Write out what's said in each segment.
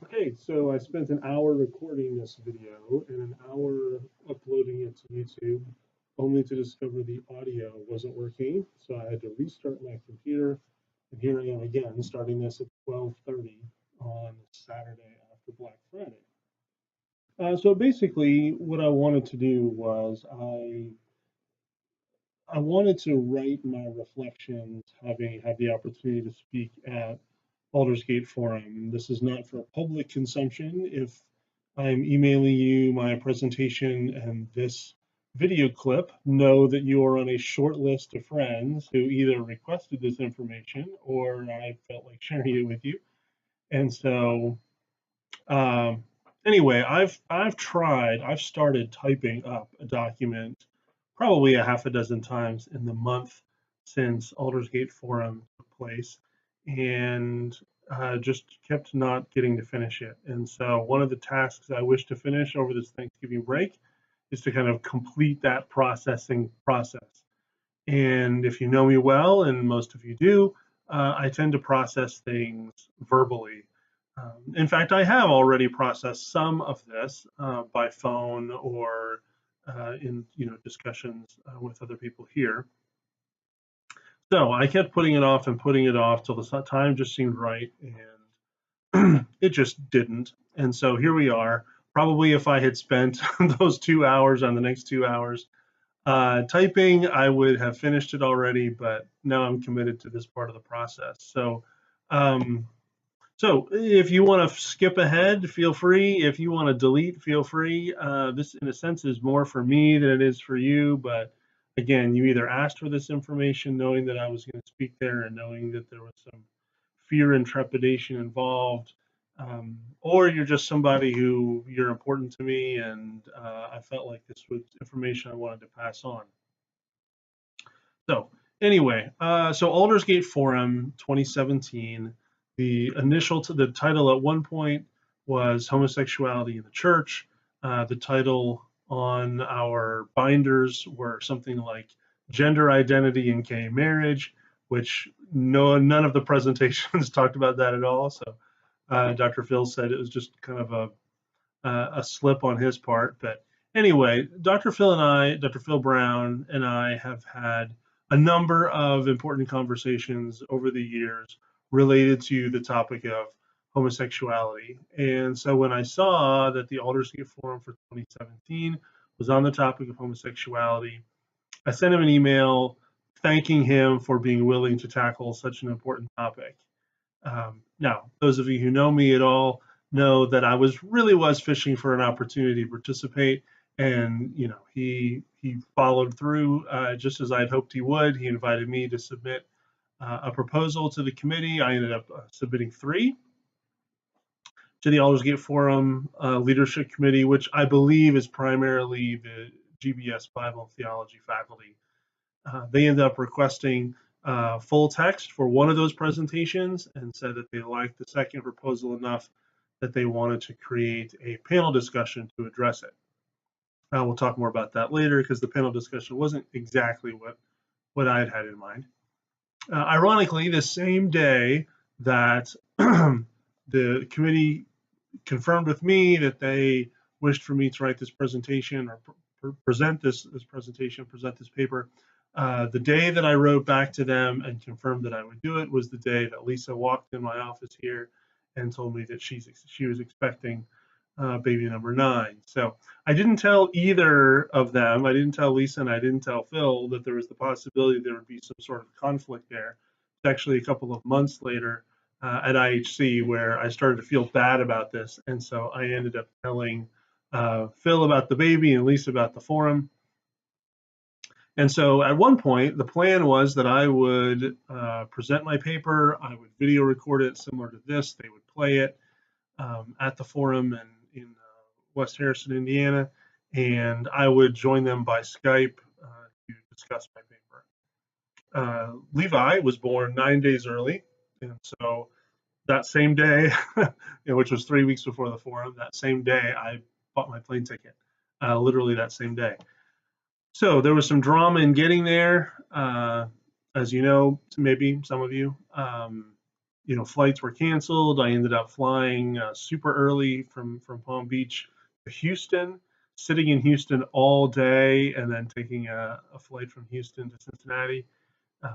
Okay, so I spent an hour recording this video and an hour uploading it to YouTube, only to discover the audio wasn't working. So I had to restart my computer, and here I am again, starting this at 12:30 on Saturday after Black Friday. So basically, what I wanted to do was I wanted to write my reflections, having had the opportunity to speak at Aldersgate Forum. This is not for public consumption. If I'm emailing you my presentation and this video clip, know that you are on a short list of friends who either requested this information or I felt like sharing it with you. And so, um, anyway, I've started typing up a document probably a half a dozen times in the month since Aldersgate Forum took place, and just kept not getting to finish it. And so, one of the tasks I wish to finish over this Thanksgiving break is to kind of complete that processing process. And if you know me well, and most of you do, I tend to process things verbally. In fact, I have already processed some of this by phone or in discussions with other people here. So I kept putting it off and putting it off till the time just seemed right, and it just didn't. And so here we are. Probably if I had spent those 2 hours on the next 2 hours typing, I would have finished it already, but now I'm committed to this part of the process. Um, so if you want to skip ahead, feel free. If you want to delete, feel free. This, in a sense, is more for me than it is for you. But again, you either asked for this information knowing that I was going to speak there and knowing that there was some fear and trepidation involved, or you're just somebody who you're important to me, and I felt like this was information I wanted to pass on. So anyway, so Aldersgate Forum 2017, the title at one point was homosexuality in the church. The title on our binders were something like gender identity and gay marriage, which none of the presentations talked about that at all. So Dr. Phil said it was just kind of a slip on his part. But anyway, Dr. Phil Brown and I have had a number of important conversations over the years related to the topic of homosexuality. And so when I saw that the Aldersgate Forum for 2017 was on the topic of homosexuality, I sent him an email thanking him for being willing to tackle such an important topic. Now, those of you who know me at all know that I was fishing for an opportunity to participate, and he followed through just as I had hoped he would. He invited me to submit a proposal to the committee. I ended up submitting three to the Aldersgate Forum Leadership Committee, which I believe is primarily the GBS Bible and Theology faculty. They ended up requesting full text for one of those presentations and said that they liked the second proposal enough that they wanted to create a panel discussion to address it. We'll talk more about that later because the panel discussion wasn't exactly what I had in mind. Ironically, the same day that the committee confirmed with me that they wished for me to write this presentation or present this presentation, present this paper, the day that I wrote back to them and confirmed that I would do it was the day that Lisa walked in my office here and told me that she was expecting baby number 9. So I didn't tell either of them. I didn't tell Lisa and I didn't tell Phil that there was the possibility there would be some sort of conflict there. It's actually a couple of months later at IHC where I started to feel bad about this. And so I ended up telling Phil about the baby and Lisa about the forum. And so at one point, the plan was that I would present my paper, I would video record it similar to this, they would play it at the forum and in West Harrison, Indiana, and I would join them by Skype to discuss my paper. Levi was born 9 days early, and so that same day, which was 3 weeks before the forum, that same day I bought my plane ticket, literally that same day. So there was some drama in getting there, as you know, maybe some of you. flights were canceled. I ended up flying super early from Palm Beach to Houston, sitting in Houston all day, and then taking a flight from Houston to Cincinnati. Uh,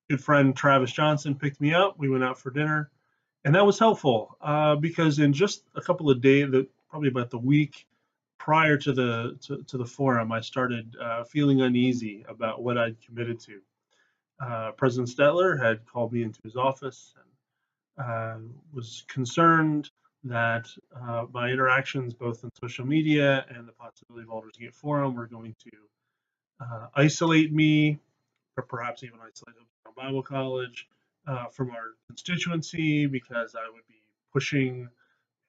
Good friend Travis Johnson picked me up. We went out for dinner, and that was helpful because in just a couple of days, probably about the week prior to the forum, I started feeling uneasy about what I'd committed to. President Stetler had called me into his office and was concerned that my interactions, both on social media and the possibility of Aldersgate Forum, were going to isolate me, or perhaps even isolate Hope Bible College from our constituency, because I would be pushing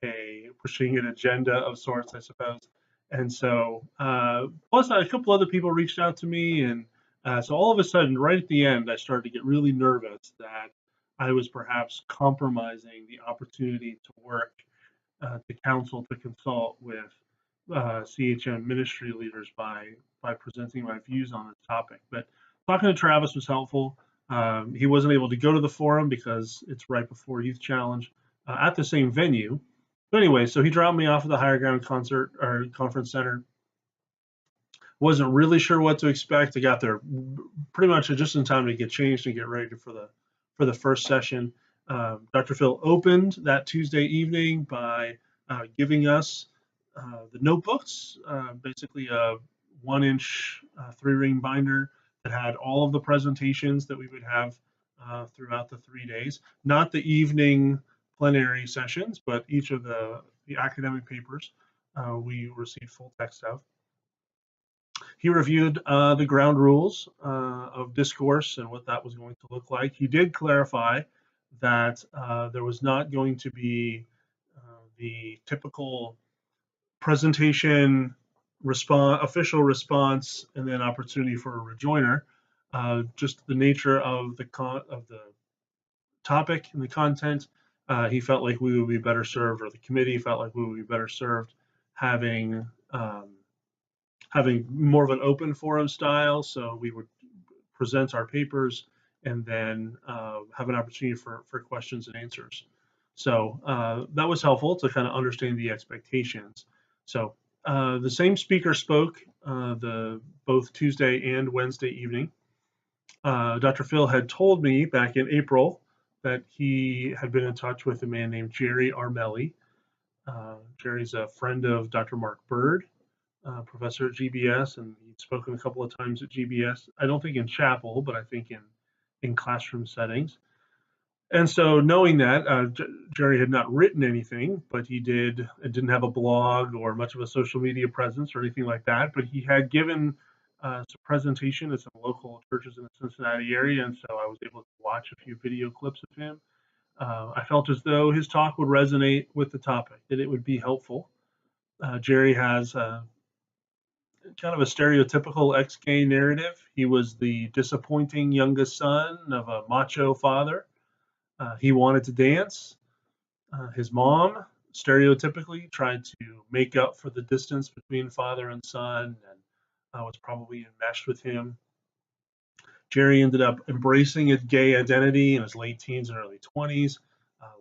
an agenda of sorts, I suppose. And so, plus a couple other people reached out to me, and so all of a sudden, right at the end, I started to get really nervous that I was perhaps compromising the opportunity to work, to counsel, to consult with CHM ministry leaders by presenting my views on this topic. But talking to Travis was helpful. He wasn't able to go to the forum because it's right before Youth Challenge at the same venue. But anyway, so he dropped me off at the Higher Ground concert or conference center. Wasn't really sure what to expect. I got there pretty much just in time to get changed and get ready for the first session. Dr. Phil opened that Tuesday evening by giving us the notebooks, basically a 1-inch 3-ring binder that had all of the presentations that we would have throughout the 3 days, not the evening plenary sessions, but each of the academic papers we received full text of. He reviewed the ground rules of discourse and what that was going to look like. He did clarify that there was not going to be the typical presentation, official response, and then opportunity for a rejoinder. Just the nature of the topic and the content, he felt like we would be better served, or the committee felt like we would be better served having having more of an open forum style. So we would present our papers and then have an opportunity for questions and answers. So that was helpful to kind of understand the expectations. So the same speaker spoke both Tuesday and Wednesday evening. Dr. Phil had told me back in April that he had been in touch with a man named Jerry Armelli. Jerry's a friend of Dr. Mark Bird, professor at GBS, and he'd spoken a couple of times at GBS. I don't think in chapel, but I think in classroom settings. And so, knowing that, Jerry had not written anything, but he didn't have a blog or much of a social media presence or anything like that. But he had given some presentation at some local churches in the Cincinnati area, and so I was able to watch a few video clips of him. I felt as though his talk would resonate with the topic, that it would be helpful. Jerry has kind of a stereotypical ex-gay narrative. He was the disappointing youngest son of a macho father. He wanted to dance. His mom stereotypically tried to make up for the distance between father and son, and was probably enmeshed with him. Jerry ended up embracing a gay identity in his late teens and early 20s,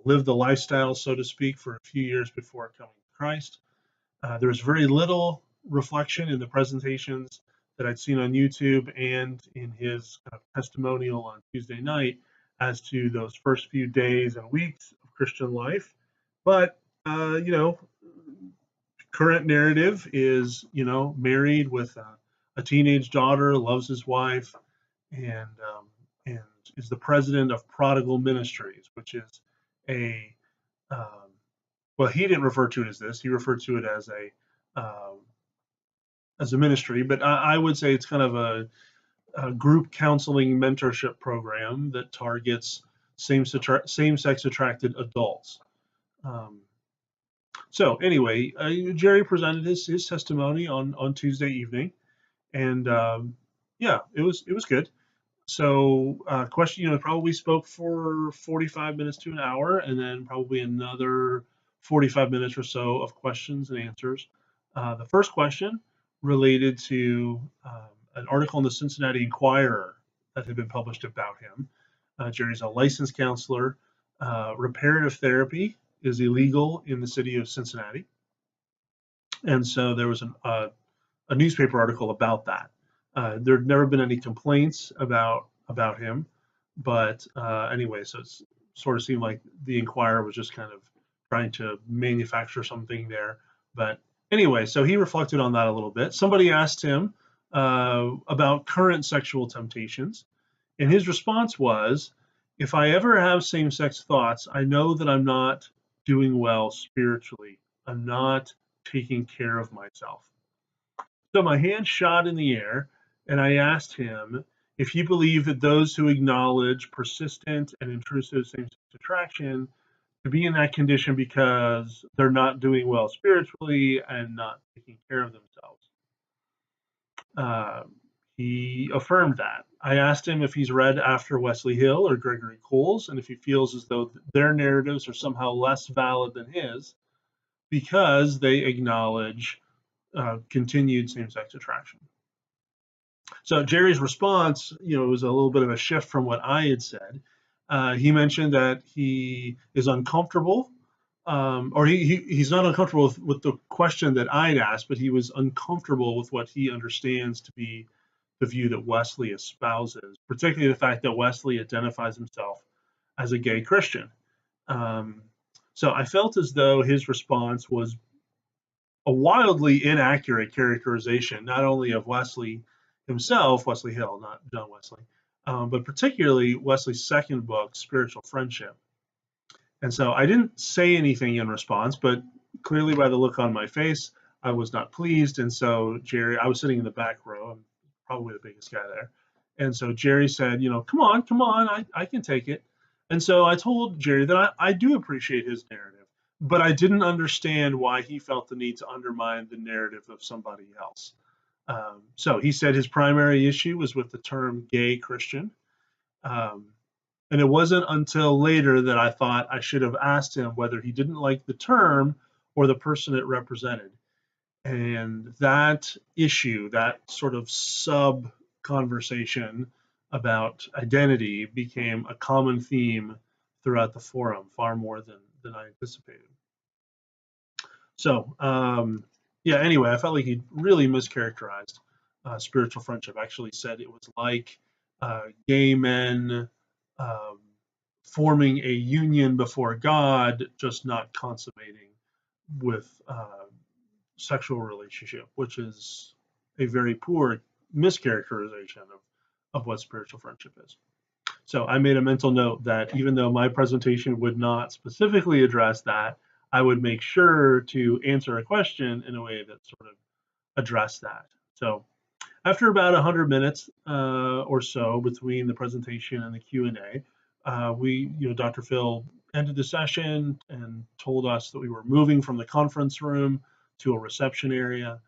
lived the lifestyle, so to speak, for a few years before coming to Christ. There was very little reflection in the presentations that I'd seen on YouTube and in his kind of testimonial on Tuesday night as to those first few days and weeks of Christian life. But, current narrative is, married with a teenage daughter, loves his wife, and is the president of Prodigal Ministries, which is well, he didn't refer to it as this. He referred to it as a ministry, but I would say it's kind of a group counseling mentorship program that targets same-sex attracted adults. So anyway, Jerry presented his testimony on Tuesday evening, and yeah, it was good. So question, probably spoke for 45 minutes to an hour, and then probably another 45 minutes or so of questions and answers. The first question related to an article in the Cincinnati Enquirer that had been published about him. Jerry's a licensed counselor, reparative therapy is illegal in the city of Cincinnati, and so there was a newspaper article about that. There had never been any complaints about him, but anyway, so it sort of seemed like the Inquirer was just kind of trying to manufacture something there. But anyway, so he reflected on that a little bit. Somebody asked him about current sexual temptations, and his response was, "If I ever have same-sex thoughts, I know that I'm not doing well spiritually. I'm not taking care of myself." So my hand shot in the air, and I asked him if he believed that those who acknowledge persistent and intrusive same-sex attraction to be in that condition because they're not doing well spiritually and not taking care of themselves. Uh, he affirmed that. I asked him if he's read After Wesley Hill or Gregory Coles, and if he feels as though their narratives are somehow less valid than his because they acknowledge continued same-sex attraction. So Jerry's response, was a little bit of a shift from what I had said. He mentioned that he is uncomfortable, or he's not uncomfortable with the question that I'd asked, but he was uncomfortable with what he understands to be the view that Wesley espouses, particularly the fact that Wesley identifies himself as a gay Christian. So I felt as though his response was a wildly inaccurate characterization, not only of Wesley himself, Wesley Hill, not John Wesley, but particularly Wesley's second book, Spiritual Friendship. And so I didn't say anything in response, but clearly by the look on my face, I was not pleased. And so Jerry, I was sitting in the back row, I'm probably the biggest guy there. And so Jerry said, come on, I can take it. And so I told Jerry that I do appreciate his narrative, but I didn't understand why he felt the need to undermine the narrative of somebody else. So he said his primary issue was with the term gay Christian. And it wasn't until later that I thought I should have asked him whether he didn't like the term or the person it represented. And that issue, that sort of sub conversation about identity became a common theme throughout the forum, far more than I anticipated. So, anyway, I felt like he really mischaracterized spiritual friendship. Actually said it was like gay men forming a union before God, just not consummating with sexual relationship, which is a very poor mischaracterization of what spiritual friendship is. So I made a mental note that even though my presentation would not specifically address that, I would make sure to answer a question in a way that sort of addressed that. So after about 100 minutes or so between the presentation and the Q&A, Dr. Phil ended the session and told us that we were moving from the conference room to a reception area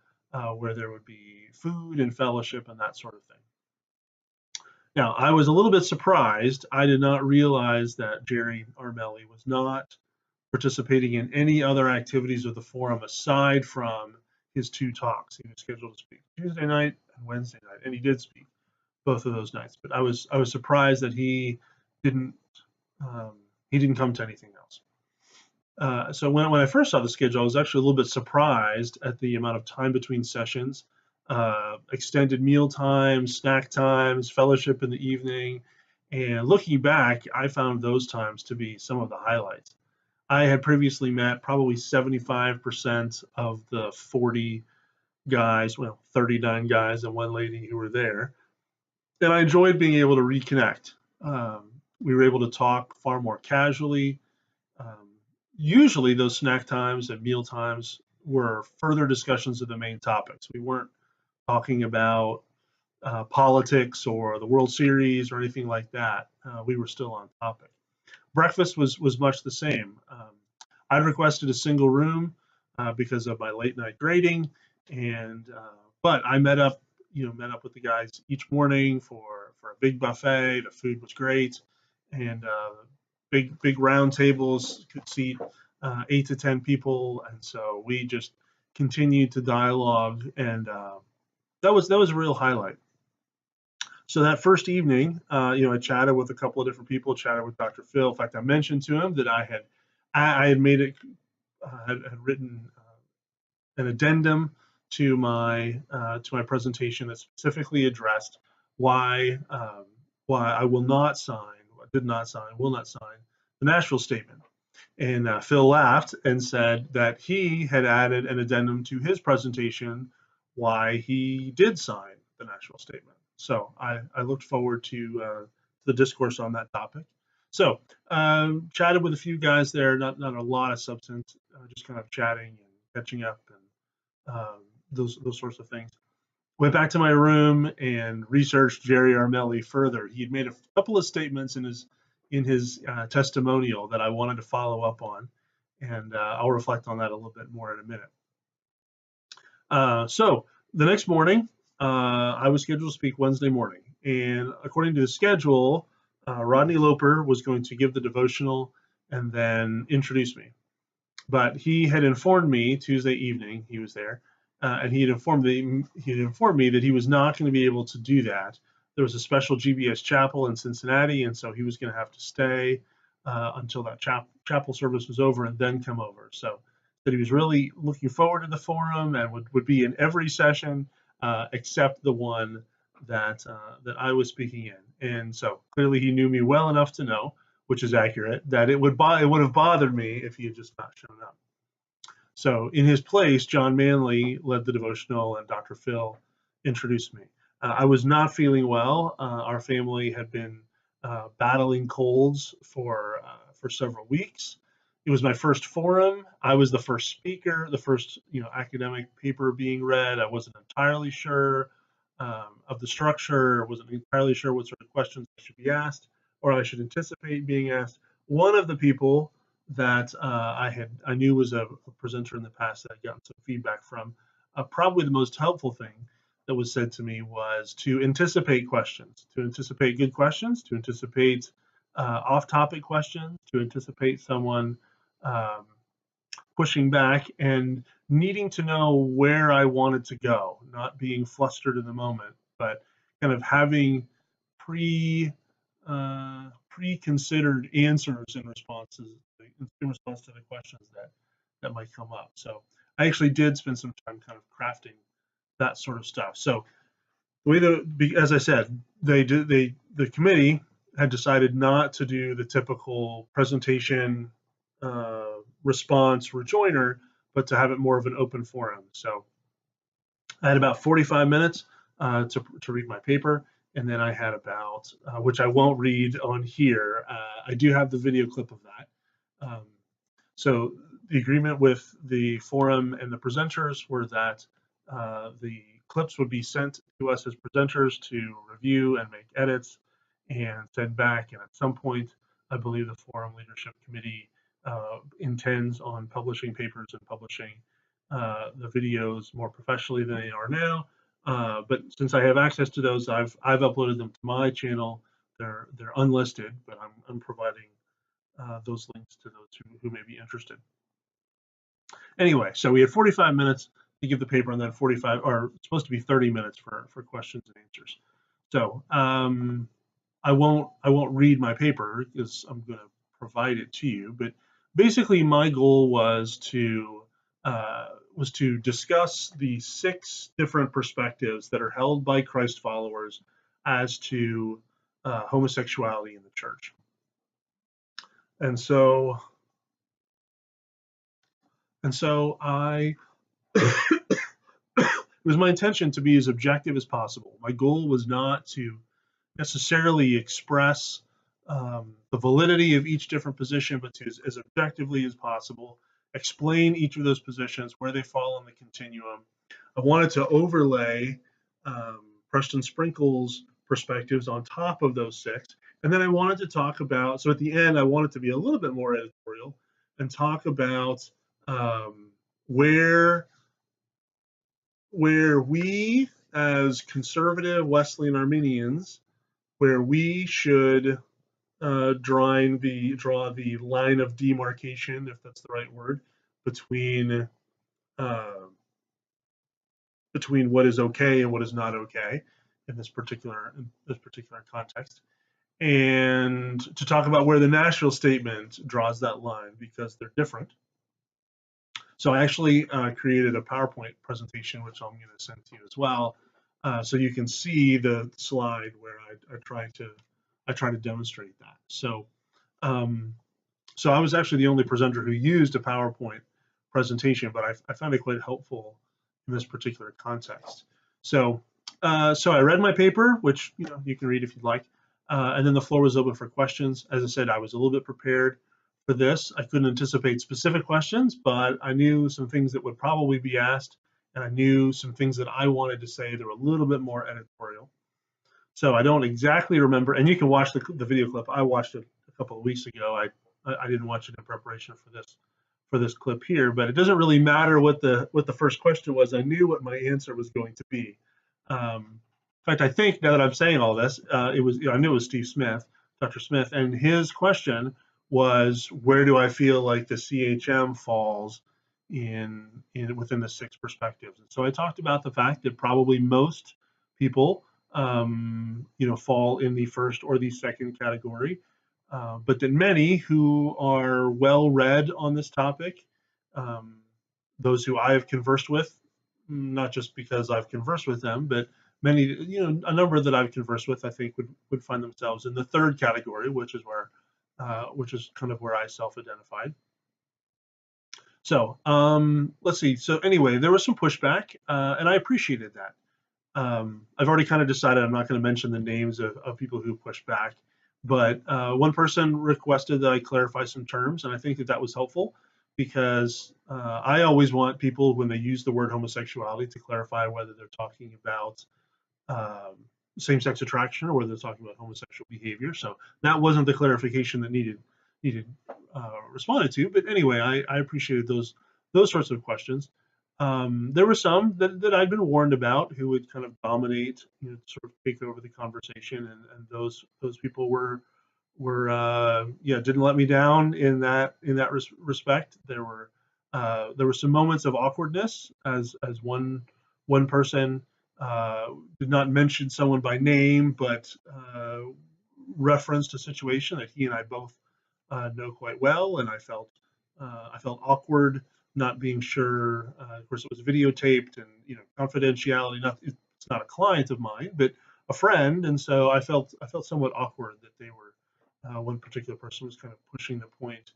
where there would be food and fellowship and that sort of thing. Now, I was a little bit surprised. I did not realize that Jerry Armelli was not participating in any other activities of the forum aside from his two talks. He was scheduled to speak Tuesday night and Wednesday night, and he did speak both of those nights. But I was surprised that he didn't come to anything else. So when I first saw the schedule, I was actually a little bit surprised at the amount of time between sessions, extended meal times, snack times, fellowship in the evening. And looking back, I found those times to be some of the highlights. I had previously met probably 75% of the 40 guys, 39 guys and one lady who were there. And I enjoyed being able to reconnect. We were able to talk far more casually. Usually those snack times and meal times were further discussions of the main topics. We weren't talking about politics or the World Series or anything like that. We were still on topic. Breakfast was much the same. I'd requested a single room because of my late night grading, and but I met up with the guys each morning for a big buffet. The food was great, and big round tables could seat 8 to 10 people, and so we just continued to dialogue, and that was a real highlight. So that first evening, I chatted with a couple of different people, chatted with Dr. Phil. In fact, I mentioned to him that I had made it, had written an addendum to my presentation that specifically addressed why why I will not sign, did not sign, will not sign the Nashville Statement. And Phil laughed and said that he had added an addendum to his presentation why he did sign the Nashville Statement. So I looked forward to the discourse on that topic. So chatted with a few guys there, not a lot of substance, just kind of chatting and catching up and those sorts of things. Went back to my room and researched Jerry Armelli further. He had made a couple of statements in his testimonial that I wanted to follow up on, and I'll reflect on that a little bit more in a minute. So the next morning, I was scheduled to speak Wednesday morning, and according to the schedule, Rodney Loper was going to give the devotional and then introduce me. But he had informed me Tuesday evening, he was there, and he had informed me that he was not going to be able to do that. There was a special GBS chapel in Cincinnati, and so he was going to have to stay until that chapel service was over and then come over. So that he was really looking forward to the forum and would be in every session except the one that I was speaking in. And so clearly he knew me well enough to know, which is accurate, that it would have bothered me if he had just not shown up. So in his place, John Manley led the devotional and Dr. Phil introduced me. I was not feeling well. Our family had been battling colds for several weeks. It was my first forum. I was the first speaker, the first academic paper being read. I wasn't entirely sure of the structure. Wasn't entirely sure what sort of questions I should be asked or I should anticipate being asked. One of the people that I knew was a presenter in the past that I'd gotten some feedback from. Probably the most helpful thing that was said to me was to anticipate questions, to anticipate good questions, to anticipate off-topic questions, to anticipate someone pushing back and needing to know where I wanted to go, not being flustered in the moment, but kind of having pre-considered answers in response to the questions that might come up. So I actually did spend some time kind of crafting that sort of stuff. So the way as I said, the committee had decided not to do the typical presentation response rejoinder, but to have it more of an open forum. So I had about 45 minutes to read my paper, and then I had about, which I won't read on here. I do have the video clip of that. So the agreement with the forum and the presenters were that the clips would be sent to us as presenters to review and make edits and send back. And at some point, I believe the forum leadership committee intends on publishing papers and publishing the videos more professionally than they are now. But since I have access to those, I've uploaded them to my channel. They're unlisted, but I'm providing those links to those who may be interested. Anyway, so we had 45 minutes to give the paper, and then 45, or it's supposed to be 30 minutes for questions and answers. So I won't read my paper because I'm going to provide it to you. But basically, my goal was to discuss the 6 different perspectives that are held by Christ followers as to homosexuality in the church. And so I it was my intention to be as objective as possible. My goal was not to necessarily express the validity of each different position, but to, as objectively as possible, explain each of those positions, where they fall on the continuum. I wanted to overlay Preston Sprinkle's perspectives on top of those 6. And then I wanted to talk about, so at the end, I wanted to be a little bit more editorial and talk about where we as conservative Wesleyan Arminians, where we should draw the line of demarcation, if that's the right word, between what is okay and what is not okay, in this particular context, and to talk about where the national statement draws that line because they're different. So I actually created a PowerPoint presentation, which I'm going to send to you as well, so you can see the slide where I try to demonstrate that. So so I was actually the only presenter who used a PowerPoint presentation, but I found it quite helpful in this particular context. So so I read my paper, which you can read if you'd like, and then the floor was open for questions. As I said, I was a little bit prepared for this. I couldn't anticipate specific questions, but I knew some things that would probably be asked, and I knew some things that I wanted to say that were a little bit more editorial. So I don't exactly remember, and you can watch the video clip. I watched it a couple of weeks ago. I didn't watch it in preparation for this clip here, but it doesn't really matter what the first question was. I knew what my answer was going to be. In fact, I think now that I'm saying all this, I knew it was Steve Smith, Dr. Smith, and his question was, where do I feel like the CHM falls in within the 6 perspectives? And so I talked about the fact that probably most people fall in the first or the second category, but that many who are well read on this topic, those who I have conversed with, not just because I've conversed with them, but many, a number that I've conversed with, I think would find themselves in the third category, which is kind of where I self-identified. So let's see. So anyway, there was some pushback, and I appreciated that. I've already kind of decided I'm not going to mention the names of people who pushed back, but one person requested that I clarify some terms, and I think that was helpful because I always want people, when they use the word homosexuality, to clarify whether they're talking about same-sex attraction or whether they're talking about homosexual behavior. So that wasn't the clarification that needed responded to, but anyway, I appreciated those sorts of questions. There were some that I'd been warned about who would kind of dominate, sort of take over the conversation, and those people were didn't let me down in that respect. There were some moments of awkwardness as one person did not mention someone by name, but referenced a situation that he and I both know quite well, and I felt awkward not being sure. Of course, it was videotaped, and confidentiality. It's not a client of mine, but a friend, and so I felt somewhat awkward that they were one particular person was kind of pushing the point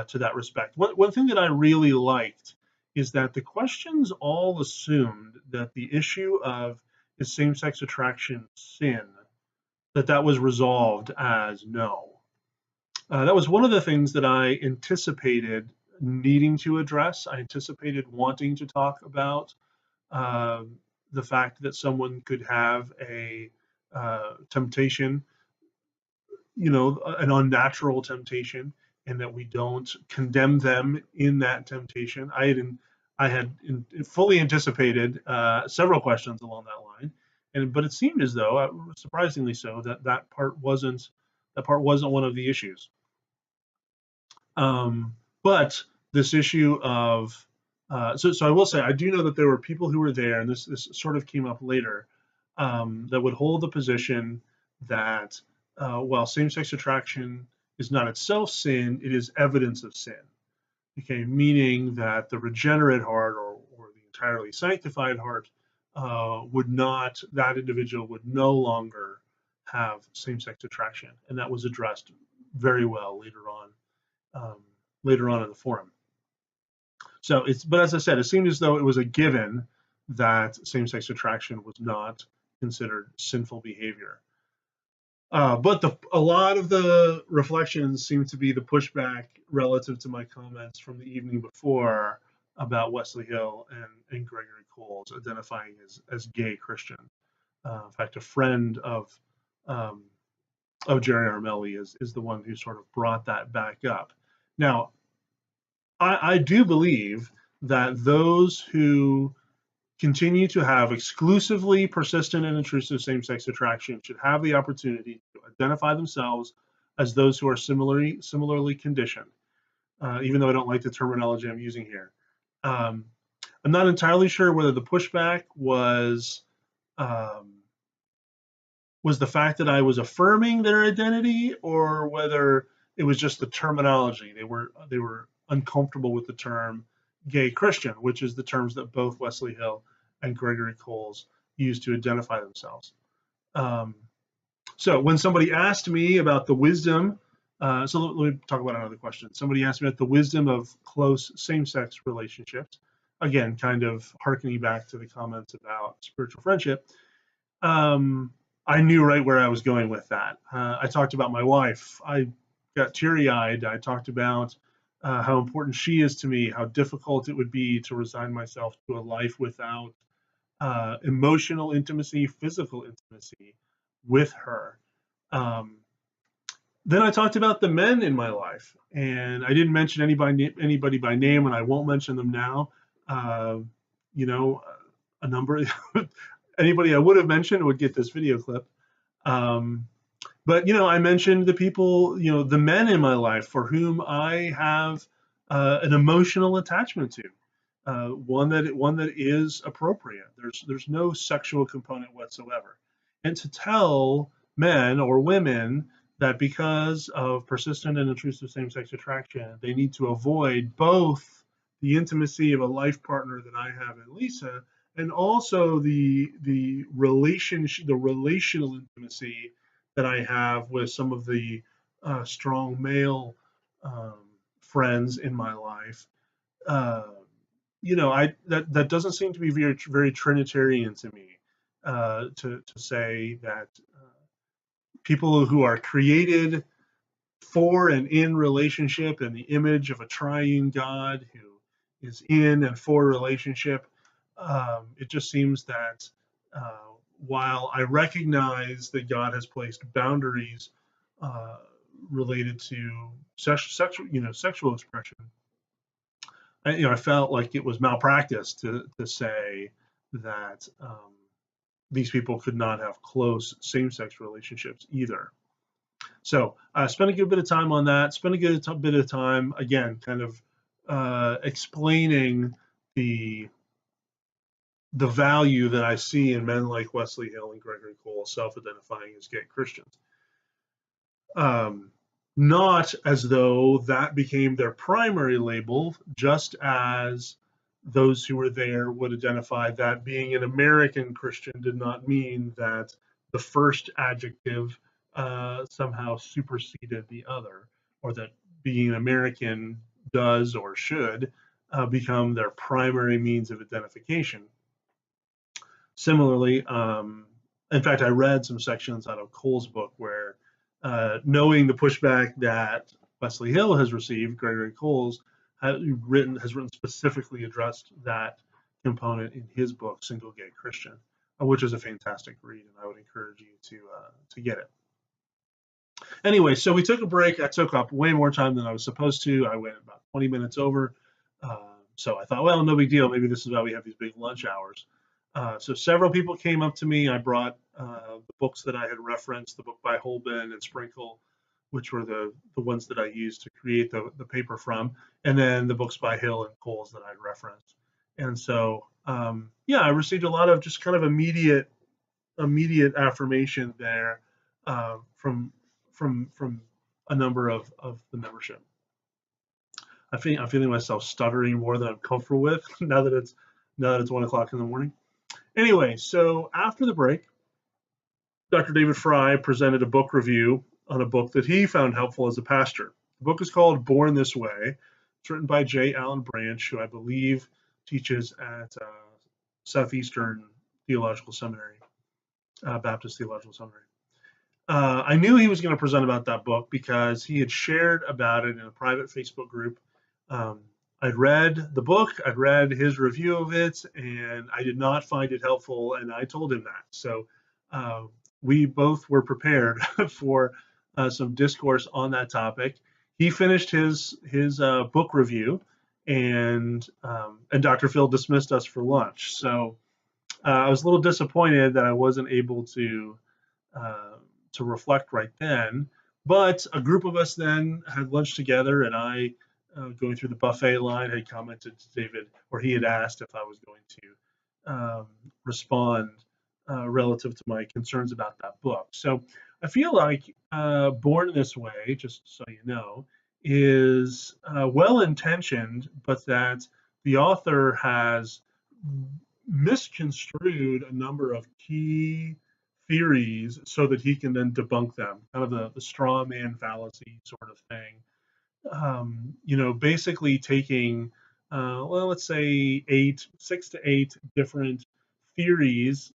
to that respect. One thing that I really liked is that the questions all assumed that the issue of is same-sex attraction sin, that was resolved as no. That was one of the things that I anticipated needing to address. I anticipated wanting to talk about the fact that someone could have a temptation, an unnatural temptation, and that we don't condemn them in that temptation. I had fully anticipated several questions along that line, but it seemed as though, surprisingly so, that part wasn't one of the issues. But this issue of so I will say I do know that there were people who were there, and this sort of came up later, that would hold the position that while same-sex attraction is not itself sin, it is evidence of sin. Okay, meaning that the regenerate heart or the entirely sanctified heart that individual would no longer have same-sex attraction, and that was addressed very well later on in the forum. So but as I said, it seemed as though it was a given that same-sex attraction was not considered sinful behavior. But a lot of the reflections seem to be the pushback relative to my comments from the evening before about Wesley Hill and Gregory Coles identifying as gay Christian. In fact, a friend of Jerry Armelli is the one who sort of brought that back up. Now, I do believe that those who continue to have exclusively persistent and intrusive same-sex attraction should have the opportunity to identify themselves as those who are similarly conditioned, even though I don't like the terminology I'm using here. I'm not entirely sure whether the pushback was was the fact that I was affirming their identity, or whether it was just the terminology. They were uncomfortable with the term gay Christian, which is the terms that both Wesley Hill and Gregory Coles used to identify themselves. Um, so when somebody asked me about the wisdom, so let me talk about another question. Somebody asked me about the wisdom of close same-sex relationships. Again, kind of harkening back to the comments about spiritual friendship. I knew right where I was going with that. I talked about my wife. I got teary-eyed. I talked about how important she is to me, how difficult it would be to resign myself to a life without emotional intimacy, physical intimacy with her. Um, then I talked about the men in my life, and I didn't mention anybody by name, and I won't mention them now. Uh, you know, a number anybody I would have mentioned would get this video clip. Um, but I mentioned the people, the men in my life for whom I have an emotional attachment to, one that is appropriate. There's no sexual component whatsoever, and to tell men or women that because of persistent and intrusive same-sex attraction, they need to avoid both the intimacy of a life partner that I have in Lisa, and also the relationship, the relational intimacy that I have with some of the strong male um, friends in my life. Uh, I that doesn't seem to be very Trinitarian to me. To say that people who are created for and in relationship in the image of a triune God who is in and for relationship, it just seems that while I recognize that God has placed boundaries uh, related to sexual expression, I felt like it was malpractice to say that these people could not have close same-sex relationships either. So I spent a good bit of time on that. Spent a good bit of time again, kind of explaining the value that I see in men like Wesley Hill and Gregory Cole self-identifying as gay Christians. Not as though that became their primary label, just as those who were there would identify that being an American Christian did not mean that the first adjective somehow superseded the other, or that being an American does or should become their primary means of identification. Similarly, in fact, I read some sections out of Cole's book where, knowing the pushback that Wesley Hill has received, Gregory Coles has written specifically addressed that component in his book, Single Gay Christian, which is a fantastic read, and I would encourage you to get it. Anyway, so we took a break. I took up way more time than I was supposed to. I went about 20 minutes over. So I thought, well, no big deal. Maybe this is why we have these big lunch hours. So several people came up to me. I brought the books that I had referenced, the book by Holben and Sprinkle, which were the ones that I used to create the paper from, and then the books by Hill and Coles that I'd referenced. And so, yeah, I received a lot of just kind of immediate affirmation there from a number of the membership. I'm feeling myself stuttering more than I'm comfortable with now that it's 1 o'clock in the morning. Anyway, so after the break, Dr. David Fry presented a book review on a book that he found helpful as a pastor. The book is called Born This Way. It's written by J. Allen Branch, who I believe teaches at Southeastern Theological Seminary, Baptist Theological Seminary. I knew he was going to present about that book because he had shared about it in a private Facebook group. I'd read the book, I'd read his review of it, and I did not find it helpful, and I told him that. So we both were prepared for some discourse on that topic. He finished his book review, and Dr. Phil dismissed us for lunch. So I was a little disappointed that I wasn't able to reflect right then. But a group of us then had lunch together, and I, going through the buffet line, had commented to David, or he had asked if I was going to respond relative to my concerns about that book. So I feel like Born This Way, just so you know, is well intentioned, but that the author has misconstrued a number of key theories so that he can then debunk them, kind of the straw man fallacy sort of thing. Basically taking, well, let's say 6 to 8 different theories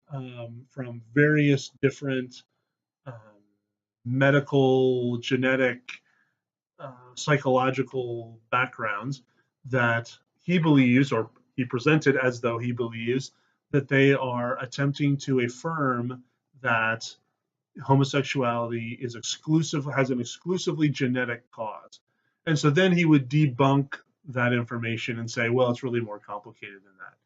from various different um, medical, genetic, psychological backgrounds that he believes, or he presented as though he believes, that they are attempting to affirm that homosexuality has an exclusively genetic cause. And so then he would debunk that information and say, well, it's really more complicated than that.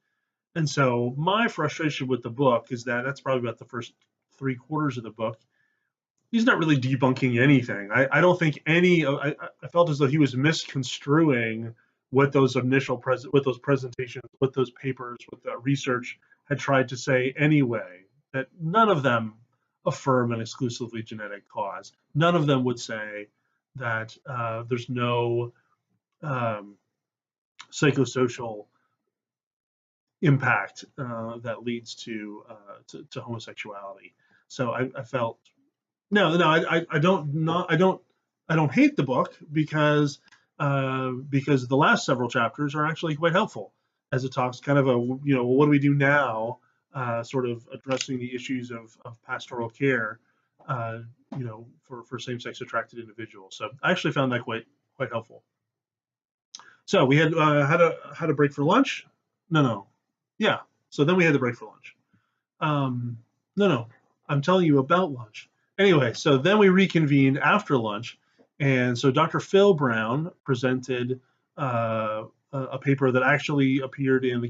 And so my frustration with the book is that that's probably about the first 3/4 of the book. He's not really debunking anything. I don't think I felt as though he was misconstruing what those what those presentations, what those papers, what the research had tried to say anyway. That none of them affirm an exclusively genetic cause. None of them would say that there's no psychosocial impact that leads to homosexuality. So I felt no, I don't hate the book because the last several chapters are actually quite helpful as it talks kind of what do we do now, sort of addressing the issues of pastoral care, uh, for same-sex attracted individuals. So I actually found that quite helpful. So we had a break for lunch. No, yeah. So then we had the break for lunch. No, I'm telling you about lunch. Anyway, so then we reconvened after lunch, and so Dr. Phil Brown presented a paper that actually appeared in I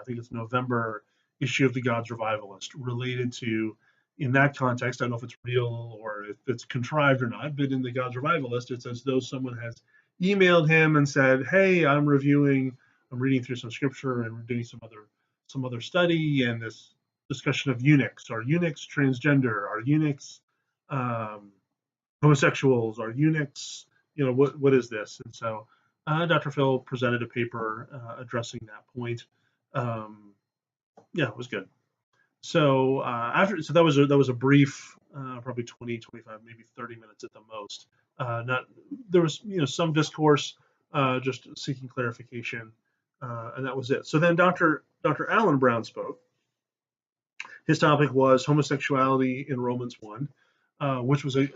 think it's November issue of the God's Revivalist, related to, in that context, I don't know if it's real or if it's contrived or not, but in the God's Revivalist, it's as though someone has emailed him and said, "Hey, I'm reading through some scripture and we're doing some other study, and this discussion of eunuchs. Are eunuchs transgender? Are eunuchs homosexuals? Are eunuchs, what is this?" And so Dr. Phil presented a paper addressing that point. Yeah, it was good. So that was a brief, probably 20, 25, maybe 30 minutes at the most. Not There was some discourse, just seeking clarification, and that was it. So then Dr. Alan Brown spoke. His topic was homosexuality in Romans 1, which was a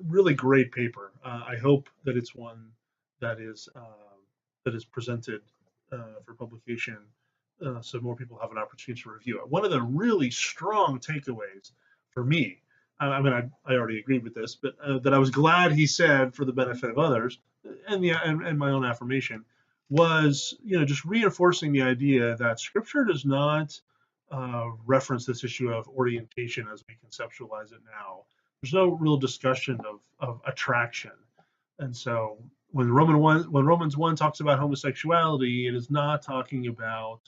really great paper. I hope that it's one that is presented for publication, so more people have an opportunity to review it. One of the really strong takeaways for me, I mean, I already agreed with this, but that I was glad he said for the benefit of others, and my own affirmation, was just reinforcing the idea that Scripture does not reference this issue of orientation as we conceptualize it now. There's no real discussion of attraction, and so when Romans 1 talks about homosexuality, it is not talking about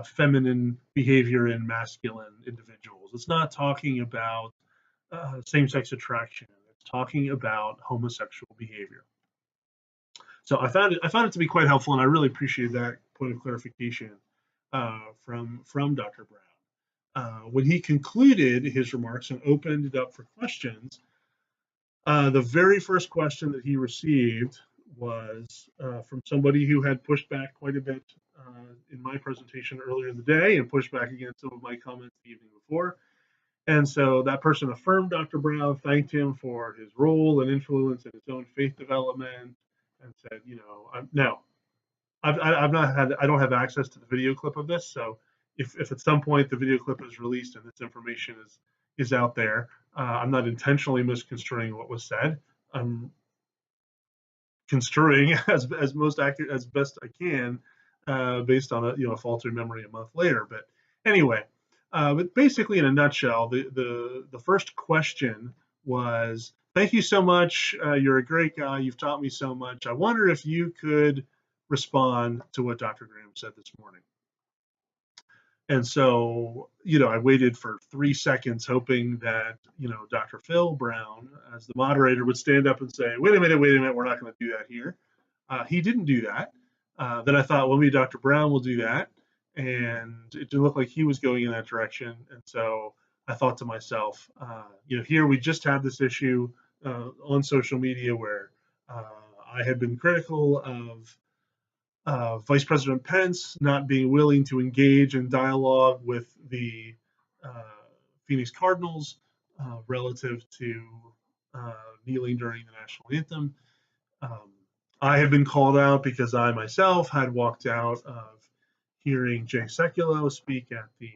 feminine behavior in masculine individuals. It's not talking about same-sex attraction. It's talking about homosexual behavior. So I found it to be quite helpful, and I really appreciate that point of clarification from Dr. Brown. When he concluded his remarks and opened it up for questions, the very first question that he received was from somebody who had pushed back quite a bit in my presentation earlier in the day, and pushed back against some of my comments the evening before. And so that person affirmed Dr. Brown, thanked him for his role and influence in his own faith development, and said, I don't have access to the video clip of this, so if at some point the video clip is released and this information is out there, I'm not intentionally misconstruing what was said. I'm construing as most accurate as best I can, based on a faulty memory a month later. But anyway, but basically in a nutshell, the first question was, "Thank you so much. You're a great guy. You've taught me so much. I wonder if you could respond to what Dr. Graham said this morning." And so, I waited for 3 seconds hoping that, Dr. Phil Brown, as the moderator, would stand up and say, wait a minute, we're not going to do that here. He didn't do that. Then I thought, well, maybe Dr. Brown will do that. And it didn't look like he was going in that direction. And so I thought to myself, here we just had this issue on social media where I had been critical of Vice President Pence not being willing to engage in dialogue with the uh, Phoenix Cardinals relative to kneeling during the national anthem. Um, I had been called out because I myself had walked out of hearing Jay Sekulow speak at the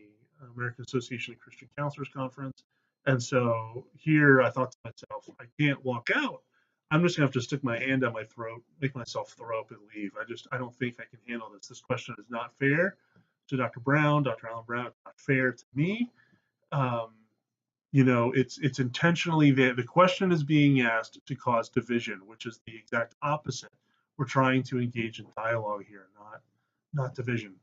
American Association of Christian Counselors Conference. And so here I thought to myself, I can't walk out. I'm just gonna have to stick my hand down my throat, make myself throw up and leave. I don't think I can handle this. This question is not fair to Dr. Brown, Dr. Alan Brown. It's not fair to me. Um, it's intentionally the question is being asked to cause division, which is the exact opposite. We're trying to engage in dialogue here, not division.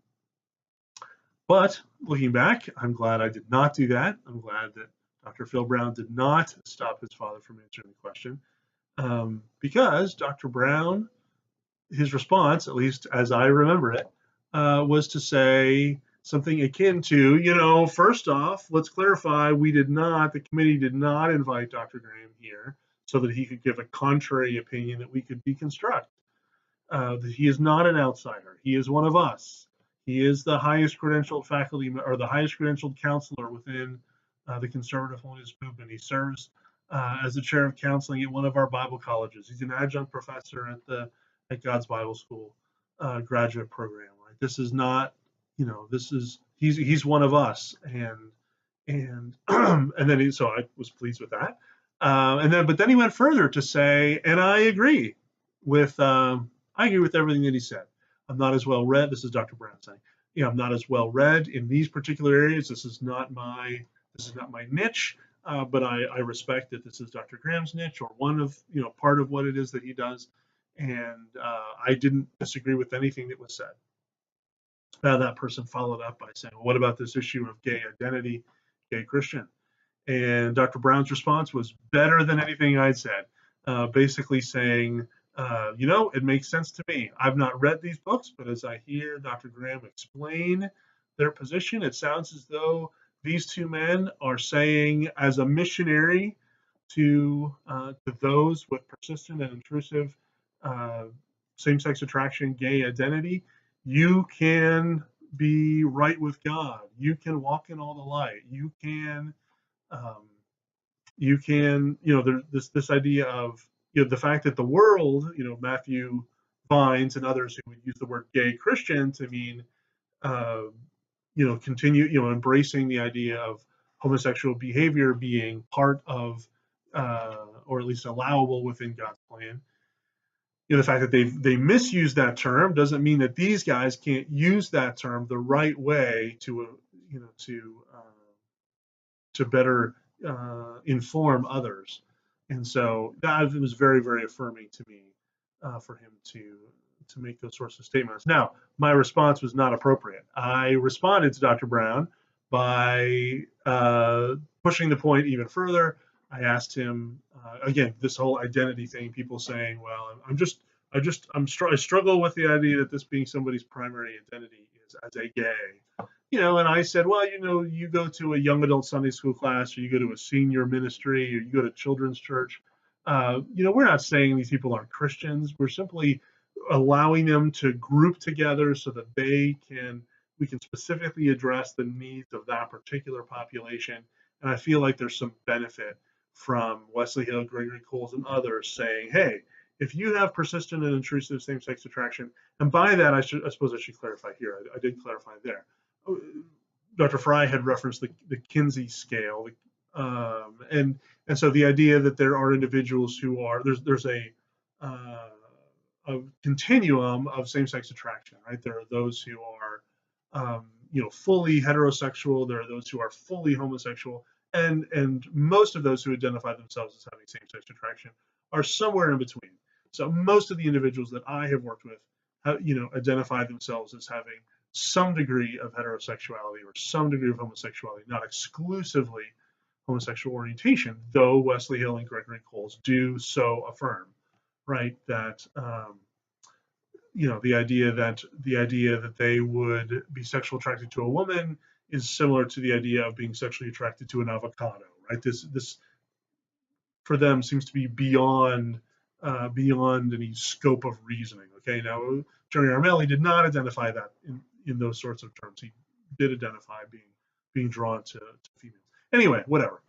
But looking back, I'm glad I did not do that. I'm glad that Dr. Phil Brown did not stop his father from answering the question, because Dr. Brown, his response, at least as I remember it, was to say something akin to, first off, let's clarify, the committee did not invite Dr. Graham here so that he could give a contrary opinion that we could deconstruct. That he is not an outsider. He is one of us. He is the highest credentialed faculty or the highest credentialed counselor within the conservative holiness movement. He serves as the chair of counseling at one of our Bible colleges. He's an adjunct professor at God's Bible School graduate program. Right? This is not, he's one of us, and and then so I was pleased with that. But then he went further to say, and I agree with everything that he said. I'm not as well read. This is Dr. Brown saying, I'm not as well read in these particular areas. This is not my niche. But I respect that this is Dr. Graham's niche, or one of part of what it is that he does. And I didn't disagree with anything that was said. That person followed up by saying, well, what about this issue of gay identity, gay Christian? And Dr. Brown's response was better than anything I'd said, basically saying, it makes sense to me. I've not read these books, but as I hear Dr. Graham explain their position, it sounds as though these two men are saying, as a missionary to those with persistent and intrusive same-sex attraction, gay identity, you can be right with God. You can walk in all the light. Um, there's this idea of, the fact that the world, Matthew Vines and others who would use the word gay Christian to mean, continue, embracing the idea of homosexual behavior being part of, or at least allowable within God's plan. The fact that they misuse that term doesn't mean that these guys can't use that term the right way to better inform others. And so that was very, very affirming to me for him to make those sorts of statements. Now, my response was not appropriate. I responded to Dr. Brown by pushing the point even further. I asked him again, this whole identity thing. People saying, "Well, I struggle with the idea that this being somebody's primary identity is as a gay." And I said, well, you go to a young adult Sunday school class, or you go to a senior ministry, or you go to children's church. We're not saying these people aren't Christians. We're simply allowing them to group together so that we can specifically address the needs of that particular population. And I feel like there's some benefit from Wesley Hill, Gregory Coles, and others saying, hey, if you have persistent and intrusive same-sex attraction, and by that, I suppose I should clarify here. I did clarify there. Dr. Fry had referenced the Kinsey scale, and so the idea that there are individuals who are there's a continuum of same-sex attraction, right? There are those who are fully heterosexual. There are those who are fully homosexual, and most of those who identify themselves as having same-sex attraction are somewhere in between. So most of the individuals that I have worked with, identify themselves as having some degree of heterosexuality or some degree of homosexuality, not exclusively homosexual orientation, though Wesley Hill and Gregory Coles do so affirm, right? That the idea that they would be sexually attracted to a woman is similar to the idea of being sexually attracted to an avocado, right? This for them seems to be beyond any scope of reasoning. Okay, now Jerry Armelli did not identify that in those sorts of terms. He did identify being drawn to females. Anyway, whatever.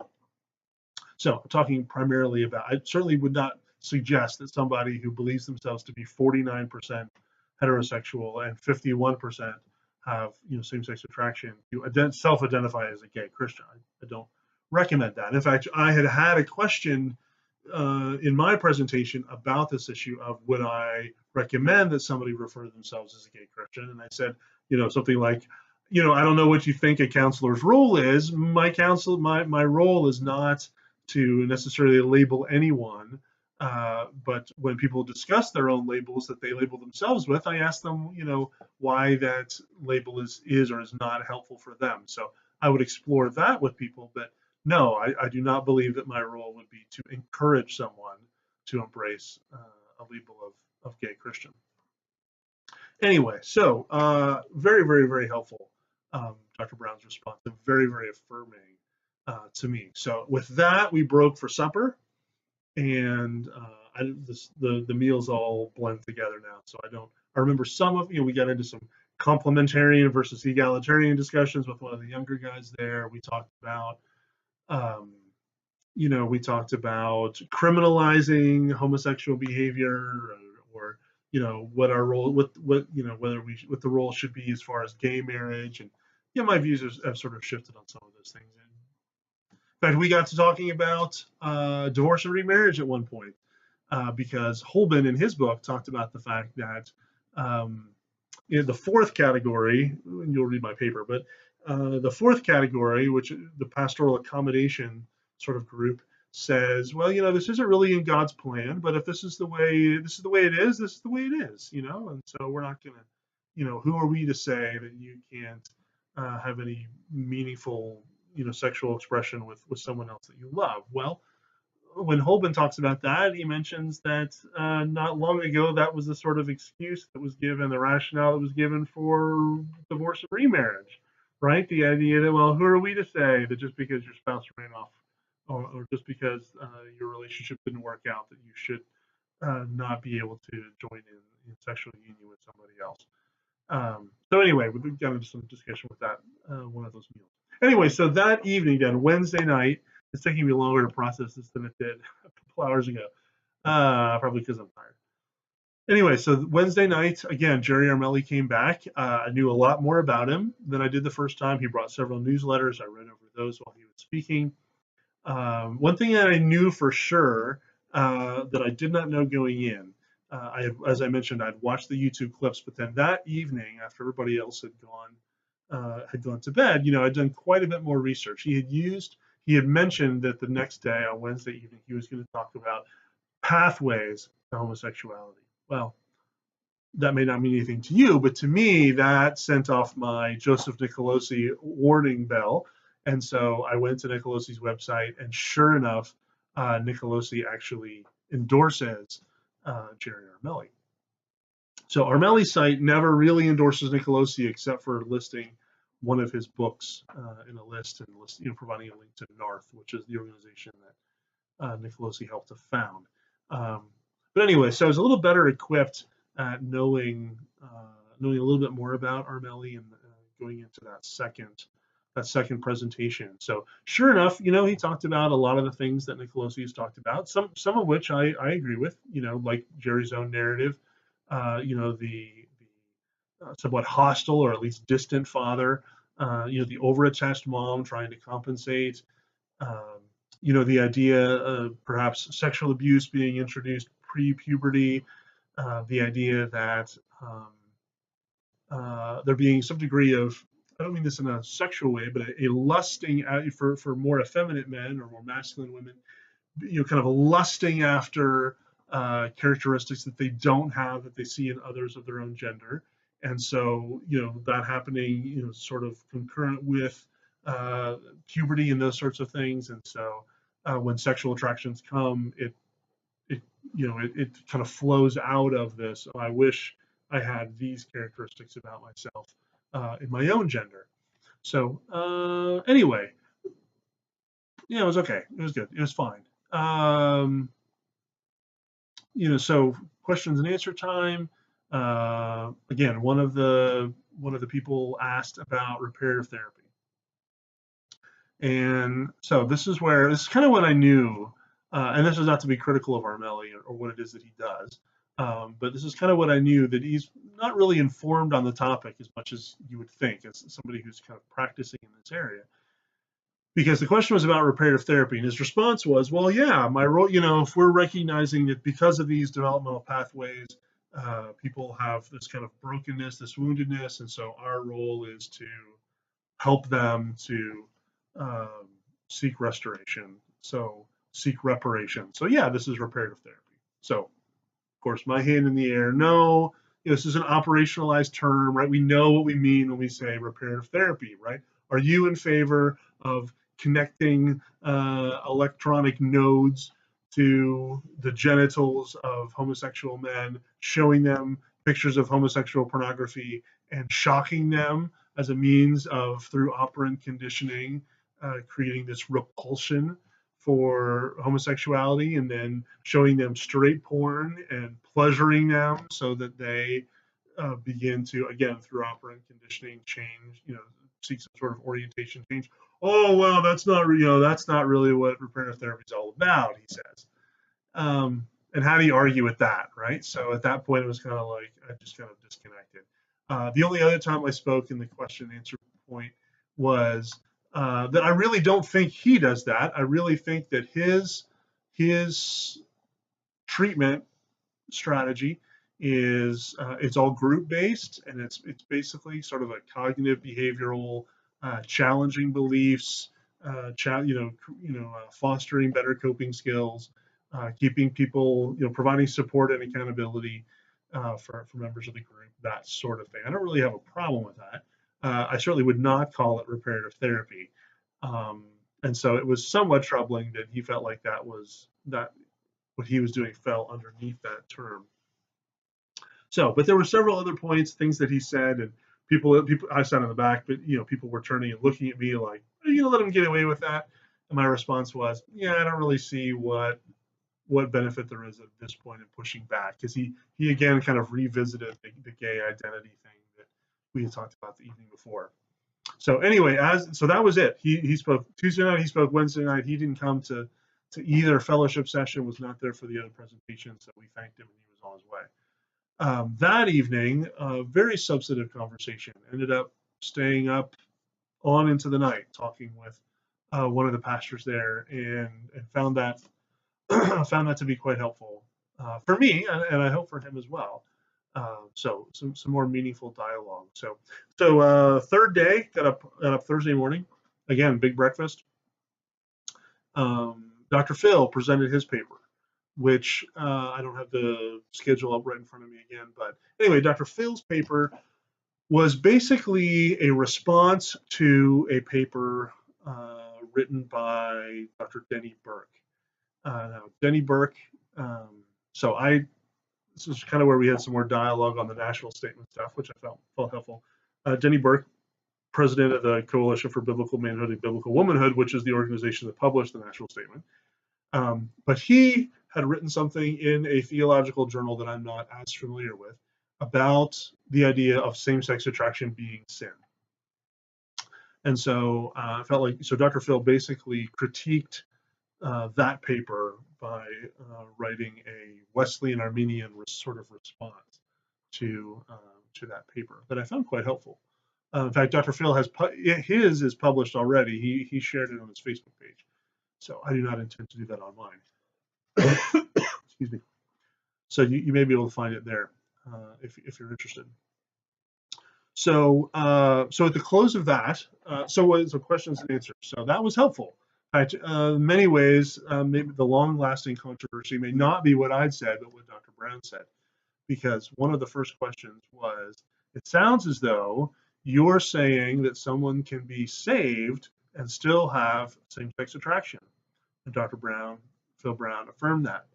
So I'm talking primarily about. I certainly would not suggest that somebody who believes themselves to be 49% heterosexual and 51% have same-sex attraction, you self-identify as a gay Christian. I don't recommend that. In fact, I had a question in my presentation about this issue of would I recommend that somebody refer to themselves as a gay Christian, and I said something like, I don't know what you think a counselor's role is. My role is not to necessarily label anyone. But when people discuss their own labels that they label themselves with, I ask them, why that label is or is not helpful for them. So I would explore that with people, but no, I do not believe that my role would be to encourage someone to embrace a label of gay Christian. Anyway, so very, very, very helpful, Dr. Brown's response, and very, very affirming to me. So with that, we broke for supper, and the meals all blend together now. So I remember some of we got into some complementarian versus egalitarian discussions with one of the younger guys there. We talked about criminalizing homosexual behavior, or what our role, what what the role should be as far as gay marriage, and my views have sort of shifted on some of those things. In fact, we got to talking about divorce and remarriage at one point, because Holben in his book talked about the fact that in the fourth category, and you'll read my paper, but the fourth category, which the pastoral accommodation sort of group, says, well, this isn't really in God's plan, but if this is the way it is, this is the way it is, and so we're not going to, who are we to say that you can't have any meaningful sexual expression with someone else that you love? Well, when Holben talks about that, he mentions that not long ago that was the sort of excuse that was given, the rationale that was given for divorce and remarriage, right? The idea that, well, who are we to say that just because your spouse ran off, or just because your relationship didn't work out, that you should not be able to join in sexual union with somebody else? So anyway, we got into some discussion with that one of those meals. Anyway, so that evening, then Wednesday night, it's taking me longer to process this than it did a couple hours ago, probably because I'm tired. Anyway, so Wednesday night, again, Jerry Armelli came back. I knew a lot more about him than I did the first time. He brought several newsletters. I read over those while he was speaking. One thing that I knew for sure that I did not know going in, as I mentioned, I'd watched the YouTube clips, but then that evening, after everybody else had gone to bed, I'd done quite a bit more research. He had mentioned that the next day, on Wednesday evening, he was going to talk about pathways to homosexuality. Well, that may not mean anything to you, but to me, that sent off my Joseph Nicolosi warning bell. And so I went to Nicolosi's website, and sure enough, Nicolosi actually endorses Jerry Armelli. So Armelli's site never really endorses Nicolosi except for listing one of his books in a list, and providing a link to NARTH, which is the organization that Nicolosi helped to found. But anyway, so I was a little better equipped at knowing a little bit more about Armelli, and going into that second presentation. So sure enough, he talked about a lot of the things that Nicolosi has talked about, some of which I agree with, like Jerry's own narrative, the somewhat hostile or at least distant father, the overattached mom trying to compensate, the idea of perhaps sexual abuse being introduced pre-puberty, the idea that there being some degree of, I don't mean this in a sexual way, but a lusting for more effeminate men or more masculine women, kind of a lusting after characteristics that they don't have, that they see in others of their own gender. And so, that happening, sort of concurrent with puberty and those sorts of things. And so, when sexual attractions come, it it kind of flows out of this. Oh, I wish I had these characteristics about myself in my own gender. So anyway, it was okay. It was good. It was fine. So questions and answer time. Again, one of the people asked about reparative therapy. And so this is kind of what I knew, and this is not to be critical of Armelli or what it is that he does, but this is kind of what I knew, that he's not really informed on the topic as much as you would think, as somebody who's kind of practicing in this area. Because the question was about reparative therapy, and his response was, well, yeah, my role, if we're recognizing that because of these developmental pathways, people have this kind of brokenness, this woundedness, and so our role is to help them to um, seek restoration, so seek reparation. So yeah, this is reparative therapy. So of course, my hand in the air, no, this is an operationalized term, right? We know what we mean when we say reparative therapy, right? Are you in favor of connecting electronic nodes to the genitals of homosexual men, showing them pictures of homosexual pornography, and shocking them as a means of, through operant conditioning, creating this repulsion for homosexuality, and then showing them straight porn and pleasuring them so that they begin to, again, through operant conditioning, change, seek some sort of orientation change. Oh, well, that's not really what reparative therapy is all about, he says. And how do you argue with that, right? So at that point, it was kind of like I just kind of disconnected. The only other time I spoke in the question and answer point was that I really don't think he does that. I really think that his treatment strategy is it's all group based, and it's basically sort of a cognitive behavioral challenging beliefs, fostering better coping skills, keeping people, providing support and accountability for members of the group, that sort of thing. I don't really have a problem with that. I certainly would not call it reparative therapy. Um, and so it was somewhat troubling that he felt like that what he was doing fell underneath that term. So, but there were several other points, things that he said, and people, I sat in the back, but people were turning and looking at me like, "Are you gonna let him get away with that?" And my response was, "Yeah, I don't really see what benefit there is at this point in pushing back," because he again kind of revisited the gay identity thing that we had talked about the evening before. So anyway, so that was it. He spoke Tuesday night. He spoke Wednesday night. He didn't come to either fellowship session. Was not there for the other presentation. So we thanked him, and he was on his way. That evening, a very substantive conversation. Ended up staying up on into the night, talking with one of the pastors there, and found that found that to be quite helpful for me, and I hope for him as well. So some more meaningful dialogue. So third day, got up Thursday morning. Again, big breakfast. Dr. Phil presented his paper, which I don't have the schedule up right in front of me again, but anyway, Dr. Phil's paper was basically a response to a paper written by Dr. Denny Burke. Now, Denny Burke, this is kind of where we had some more dialogue on the national statement stuff, which I felt helpful. Denny Burke, president of the Coalition for Biblical Manhood and Biblical Womanhood, which is the organization that published the national statement. But he had written something in a theological journal that I'm not as familiar with about the idea of same-sex attraction being sin. And so I felt like, Dr. Phil basically critiqued that paper by writing a Wesleyan Arminian sort of response to that paper that I found quite helpful. In fact, Dr. Phil his is published already. He shared it on his Facebook page. So I do not intend to do that on mine. Excuse me. So you may be able to find it there if you're interested. So at the close of that, so questions and answers. So that was helpful. In fact, in many ways, maybe the long-lasting controversy may not be what I'd said, but what Dr. Brown said, because one of the first questions was, It sounds as though you're saying that someone can be saved and still have same-sex attraction. And Phil Brown affirmed that.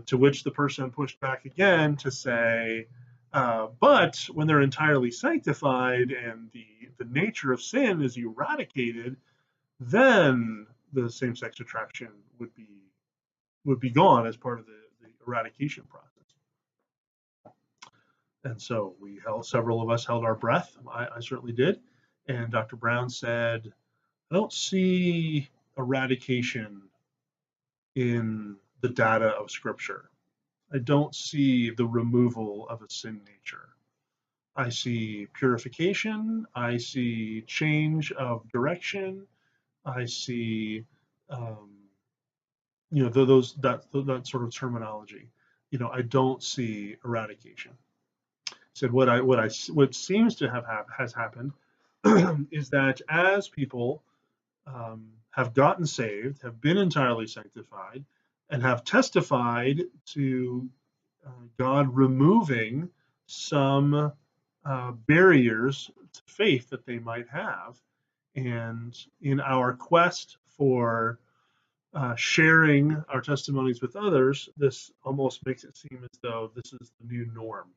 To which the person pushed back again to say, but when they're entirely sanctified and the nature of sin is eradicated, then the same-sex attraction would be gone as part of the eradication process. And so several of us held our breath. I certainly did. And Dr. Brown said, I don't see eradication in the data of Scripture. I don't see the removal of a sin nature. I see purification. I see change of direction. I see, that sort of terminology. I don't see eradication. Said what seems to has happened is that as people have gotten saved, have been entirely sanctified, and have testified to God removing some barriers to faith that they might have, and in our quest for sharing our testimonies with others, this almost makes it seem as though this is the new norm.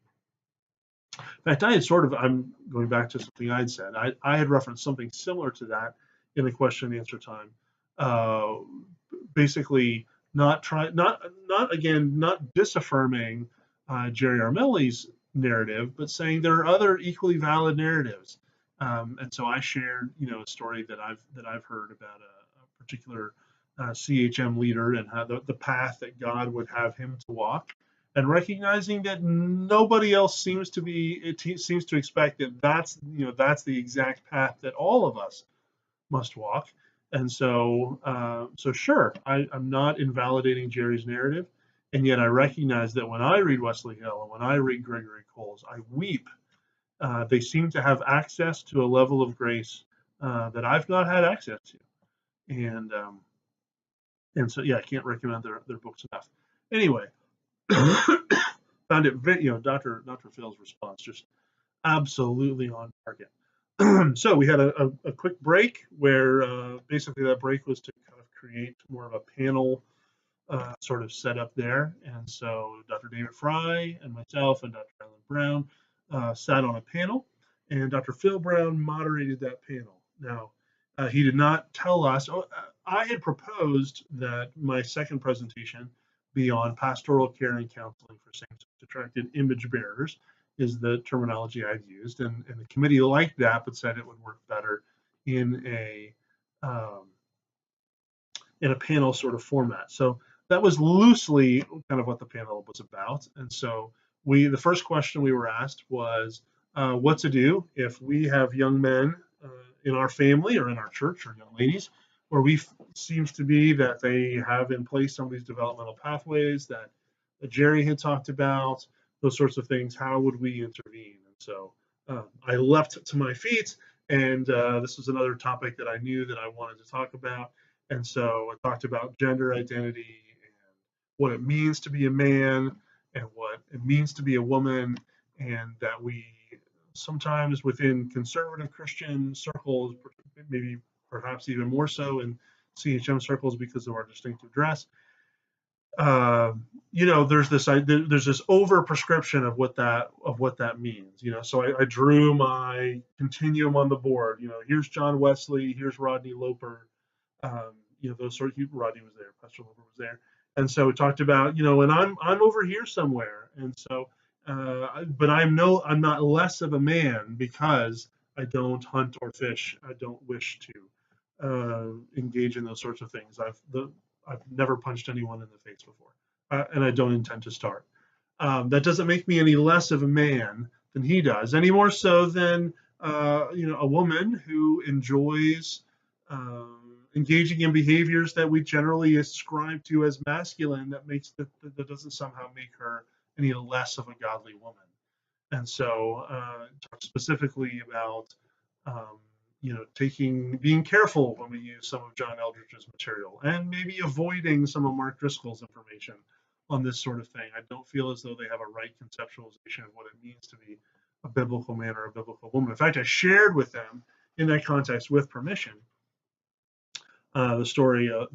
In fact, I'm going back to something I'd said. I had referenced something similar to that in the question and answer time. Basically, not disaffirming Jerry Armelli's narrative, but saying there are other equally valid narratives. And so I shared, a story that I've heard about a particular CHM leader and how the path that God would have him to walk, and recognizing that nobody else seems to expect that that's the exact path that all of us must walk. And so sure, I'm not invalidating Jerry's narrative, and yet I recognize that when I read Wesley Hill and when I read Gregory Coles, I weep. They seem to have access to a level of grace that I've not had access to, and so yeah, I can't recommend their books enough. Anyway. Found it very, Dr. Phil's response just absolutely on target. So we had a quick break where basically that break was to kind of create more of a panel sort of setup there. And so Dr. David Fry and myself and Dr. Alan Brown sat on a panel, and Dr. Phil Brown moderated that panel. Now, he did not tell us, I had proposed that my second presentation be on pastoral care and counseling for same-sex attracted image bearers, is the terminology I've used, and the committee liked that, but said it would work better in a panel sort of format. So that was loosely kind of what the panel was about. And so the first question we were asked was, what to do if we have young men in our family or in our church, or young ladies, where seems to be that they have in place some of these developmental pathways that Jerry had talked about, those sorts of things. How would we intervene? And so I leapt to my feet, and this was another topic that I knew that I wanted to talk about. And so I talked about gender identity and what it means to be a man and what it means to be a woman, and that we sometimes within conservative Christian circles, maybe perhaps even more so in CHM circles because of our distinctive dress, there's this over prescription of what that means. So I drew my continuum on the board. Here's John Wesley, here's Rodney Loper. Those sort of people. Rodney was there, Pastor Loper was there, and so we talked about, and I'm over here somewhere, and so, but I'm not less of a man because I don't hunt or fish. I don't wish to engage in those sorts of things. I've never punched anyone in the face before, and I don't intend to start. That doesn't make me any less of a man than he does, any more so than a woman who enjoys engaging in behaviors that we generally ascribe to as masculine, that doesn't somehow make her any less of a godly woman. And so talk specifically about being careful when we use some of John Eldridge's material, and maybe avoiding some of Mark Driscoll's information on this sort of thing. I don't feel as though they have a right conceptualization of what it means to be a biblical man or a biblical woman. In fact, I shared with them in that context, with permission, the story of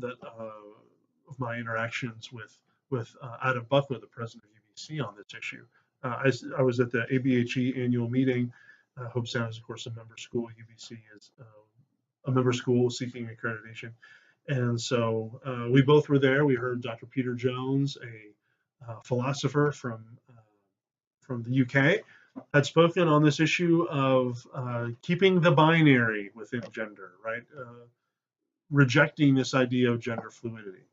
my interactions with Adam Buckler, the president of UBC, on this issue. I was at the ABHE annual meeting. Hope Sound is, of course, a member school. UBC is a member school seeking accreditation. And so we both were there. We heard Dr. Peter Jones, a philosopher from the UK, had spoken on this issue of keeping the binary within gender, right? Rejecting this idea of gender fluidity.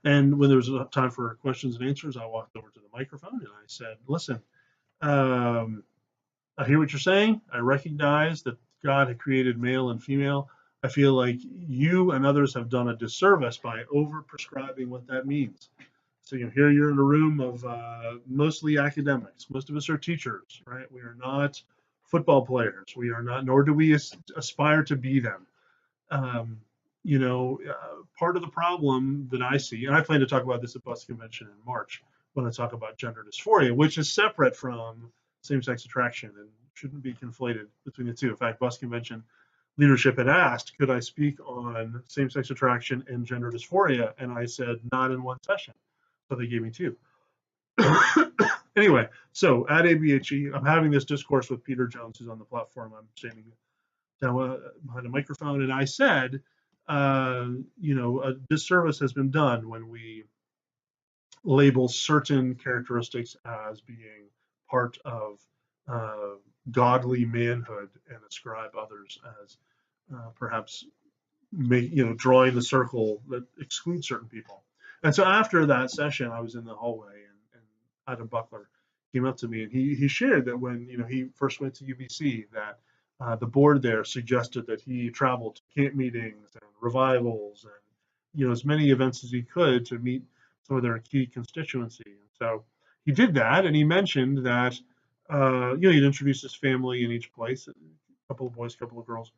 And when there was time for questions and answers, I walked over to the microphone and I said, listen, I hear what you're saying. I recognize that God had created male and female. I feel like you and others have done a disservice by over-prescribing what that means. So, here you're in a room of mostly academics. Most of us are teachers, right? We are not football players. We are not, nor do we aspire to be them. Part of the problem that I see, and I plan to talk about this at Bus Convention in March when I talk about gender dysphoria, which is separate from same-sex attraction and shouldn't be conflated between the two. In fact, Bus Convention leadership had asked, could I speak on same-sex attraction and gender dysphoria? And I said, not in one session. So they gave me two. Anyway, so at ABHE, I'm having this discourse with Peter Jones, who's on the platform. I'm standing down behind a microphone, and I said, a disservice has been done when we label certain characteristics as being part of godly manhood and ascribe others as perhaps drawing the circle that excludes certain people. And so after that session, I was in the hallway, and Adam Buckler came up to me, and he shared that when he first went to UBC, that the board there suggested that he travel to camp meetings and revivals and as many events as he could to meet some of their key constituency. And so he did that, and he mentioned that he'd introduce his family in each place, a couple of boys, a couple of girls,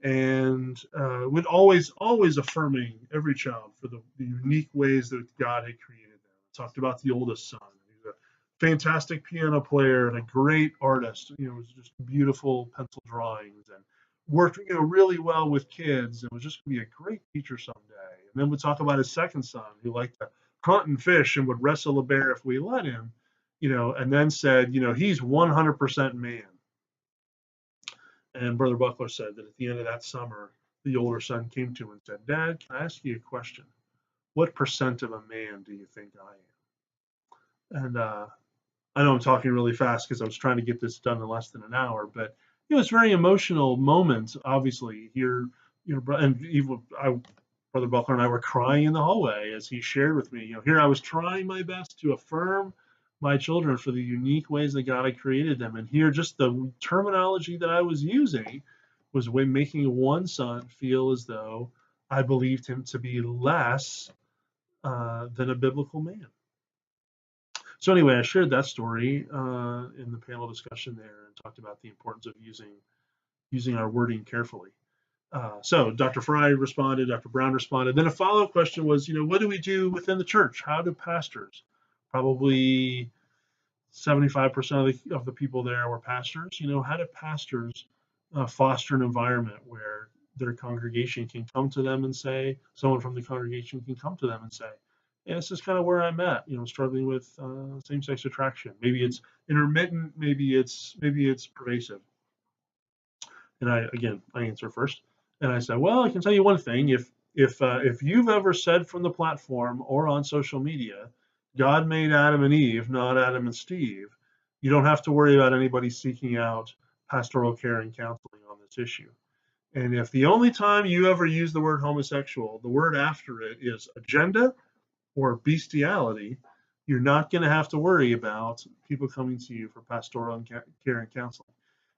and would always affirming every child for the unique ways that God had created them. Talked about the oldest son. He's a fantastic piano player and a great artist. It was just beautiful pencil drawings and worked really well with kids and was just going to be a great teacher someday. And then we'd talk about his second son, who liked to hunt and fish and would wrestle a bear if we let him, and then said, he's 100% man. And Brother Buckler said that at the end of that summer, the older son came to him and said, Dad, can I ask you a question? What percent of a man do you think I am? And I know I'm talking really fast because I was trying to get this done in less than an hour, but it's a very emotional moment, obviously. Here, and even Brother Buckler and I were crying in the hallway as he shared with me, here I was trying my best to affirm my children for the unique ways that God had created them. And here, just the terminology that I was using was making one son feel as though I believed him to be less than a biblical man. So anyway, I shared that story in the panel discussion there and talked about the importance of using our wording carefully. So Dr. Fry responded, Dr. Brown responded. Then a follow-up question was, what do we do within the church? How do pastors, probably 75% of the people there were pastors, how do pastors foster an environment where their congregation can come to them and say, someone from the congregation can come to them and say, yeah, this is kind of where I'm at, struggling with same-sex attraction. Maybe it's intermittent, maybe it's pervasive. And I answer first. And I said, well, I can tell you one thing. If you've ever said from the platform or on social media, God made Adam and Eve, not Adam and Steve, you don't have to worry about anybody seeking out pastoral care and counseling on this issue. And if the only time you ever use the word homosexual, the word after it is agenda or bestiality, you're not going to have to worry about people coming to you for pastoral care and counseling.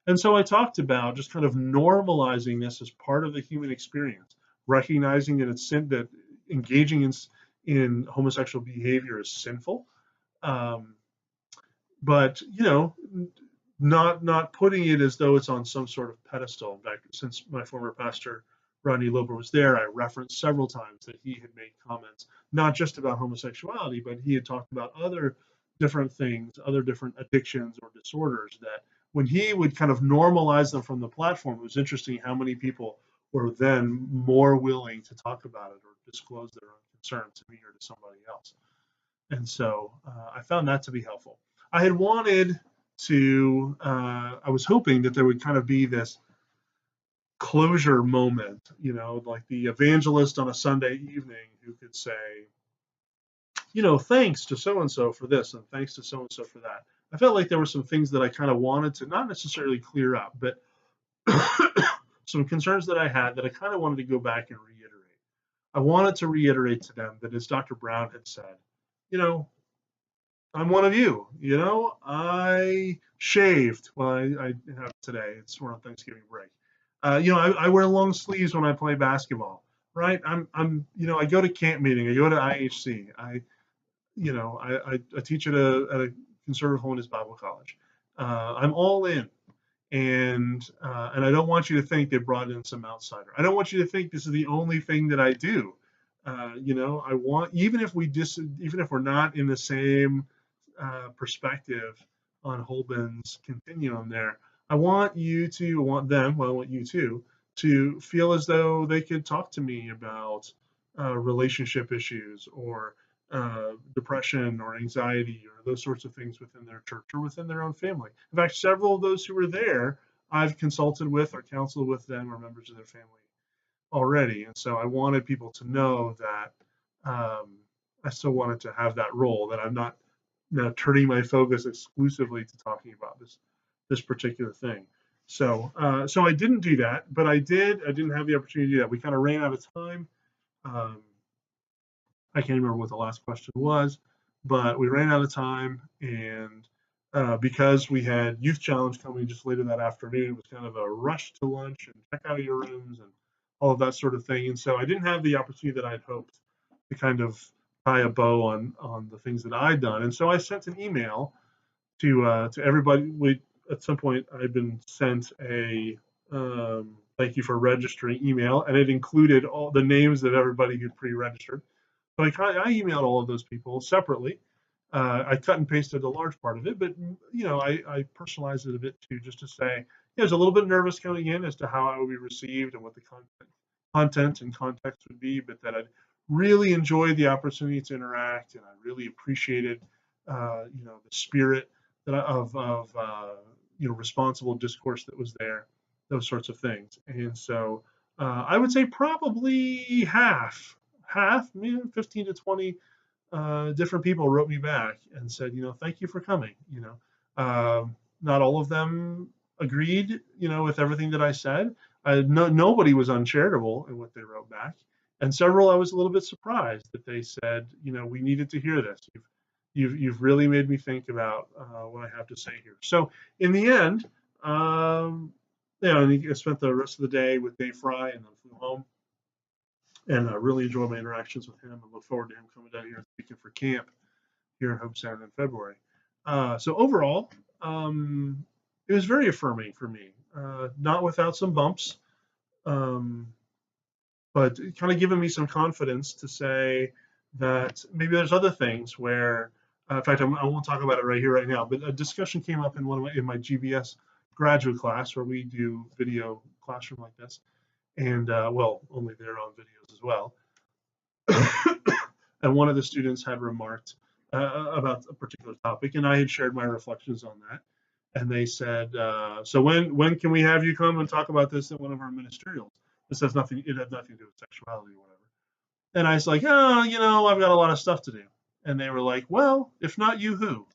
And so I talked about just kind of normalizing this as part of the human experience, recognizing that it's sin, that engaging in homosexual behavior is sinful, but not putting it as though it's on some sort of pedestal. In fact, since my former pastor Rodney Loper was there, I referenced several times that he had made comments not just about homosexuality, but he had talked about other different things, other different addictions or disorders, that when he would kind of normalize them from the platform, it was interesting how many people were then more willing to talk about it or disclose their own concern to me or to somebody else. And so I found that to be helpful. I had wanted to, I was hoping that there would kind of be this closure moment, like the evangelist on a Sunday evening who could say, thanks to so and so for this and thanks to so and so for that. I felt like there were some things that I kind of wanted to not necessarily clear up, but some concerns that I had that I kind of wanted to go back and reiterate. I wanted to reiterate to them that, as Dr. Brown had said, you know, I'm one of you. I shaved. Well, I have today. We're on Thanksgiving break. I wear long sleeves when I play basketball. Right? I go to camp meeting. I go to IHC. I teach at a conservative holiness Bible college. I'm all in, and I don't want you to think they brought in some outsider. I don't want you to think this is the only thing that I do. I want, even if we're not in the same perspective on Holben's continuum there, I want you to feel as though they could talk to me about relationship issues or depression or anxiety or those sorts of things within their church or within their own family. In fact, several of those who were there, I've consulted with or counseled with them or members of their family already. And so I wanted people to know that I still wanted to have that role, that I'm not turning my focus exclusively to talking about this particular thing. So I didn't do that, but I didn't have the opportunity to do that. We kind of ran out of time. I can't remember what the last question was, but we ran out of time, and because we had Youth Challenge coming just later that afternoon, it was kind of a rush to lunch and check out of your rooms and all of that sort of thing. And so I didn't have the opportunity that I'd hoped to kind of tie a bow on the things that I'd done. And so I sent an email to everybody. At some point, I'd been sent a thank you for registering email, and it included all the names of everybody who'd pre-registered. So I emailed all of those people separately. I cut and pasted a large part of it, but I personalized it a bit too, just to say I was a little bit nervous coming in as to how I would be received and what the content and context would be, but that I'd really enjoyed the opportunity to interact, and I really appreciated the spirit of responsible discourse that was there, those sorts of things. And so I would say probably half, maybe 15 to 20 different people wrote me back and said, thank you for coming. Not all of them agreed, with everything that I said. Nobody was uncharitable in what they wrote back, and several I was a little bit surprised that they said, we needed to hear this. You've really made me think about what I have to say here. So in the end, I spent the rest of the day with Dave Fry and then flew home. And I really enjoyed my interactions with him and look forward to him coming down here and speaking for camp here in Hope Sound in February. So overall, it was very affirming for me, not without some bumps, but kind of giving me some confidence to say that maybe there's other things where, in fact, I won't talk about it right here, right now, but a discussion came up in my GBS graduate class where we do video classroom like this. And only they're on videos as well. And one of the students had remarked about a particular topic, and I had shared my reflections on that. And they said, "So when can we have you come and talk about this in one of our ministerials?" This has nothing. It had nothing to do with sexuality or whatever. And I was like, "Oh, I've got a lot of stuff to do." And they were like, "Well, if not you, who?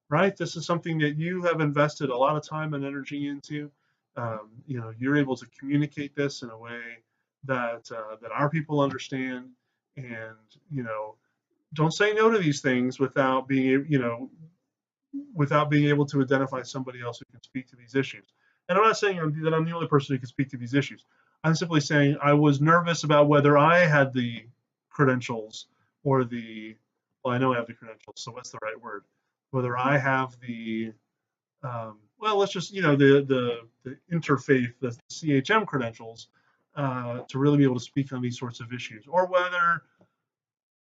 Right? This is something that you have invested a lot of time and energy into. You're able to communicate this in a way that our people understand, and don't say no to these things without being able to identify somebody else who can speak to these issues." And I'm not saying that I'm the only person who can speak to these issues. I'm simply saying I was nervous about whether I had the credentials or I know I have the credentials, so what's the right word? Whether I have the let's just the interfaith, the CHM credentials to really be able to speak on these sorts of issues, or whether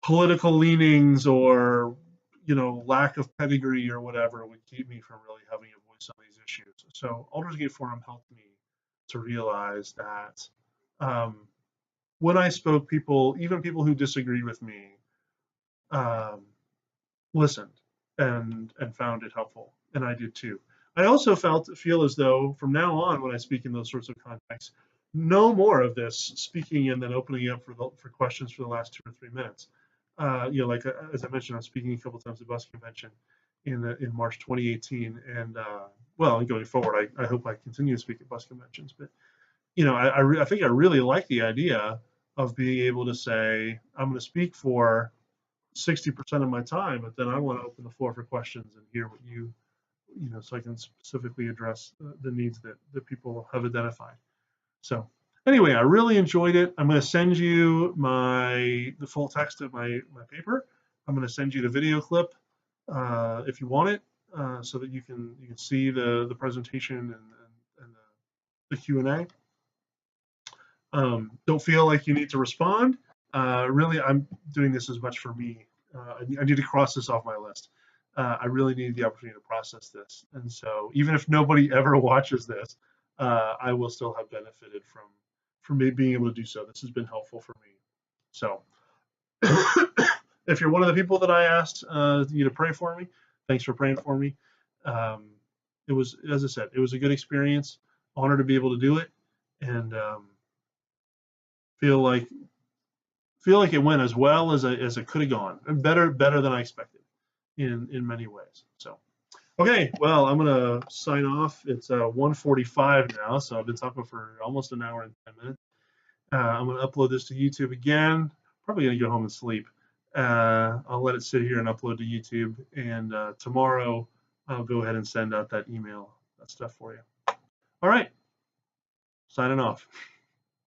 political leanings or lack of pedigree or whatever would keep me from really having a voice on these issues. So Aldersgate Forum helped me to realize that when I spoke, even people who disagreed with me, um, listened and found it helpful, and I did too. I also feel as though from now on, when I speak in those sorts of contexts, no more of this speaking and then opening up for questions for the last 2 or 3 minutes. Like as I mentioned, I'm speaking a couple times at bus convention in March 2018, and well, going forward, I hope I continue to speak at bus conventions. But I think I really like the idea of being able to say I'm going to speak for 60% of my time, but then I want to open the floor for questions and hear what so I can specifically address the needs that people have identified. So anyway, I really enjoyed it. I'm going to send you the full text of my paper. I'm going to send you the video clip if you want it, so that you can see the presentation and the Q&A. Don't feel like you need to respond. Really, I'm doing this as much for me. I need to cross this off my list. I really need the opportunity to process this. And so even if nobody ever watches this, I will still have benefited from me being able to do so. This has been helpful for me. So if you're one of the people that I asked you to pray for me, thanks for praying for me. It was, as I said, it was a good experience. Honored to be able to do it, and feel like it went as well as it could have gone, and better than I expected in many ways. So okay, well, I'm gonna sign off. It's 1:45 now, so I've been talking for almost an hour and 10 minutes. I'm gonna upload this to YouTube again. Probably gonna go home and sleep. I'll let it sit here and upload to YouTube, and tomorrow I'll go ahead and send out that email, that stuff for you. All right, signing off.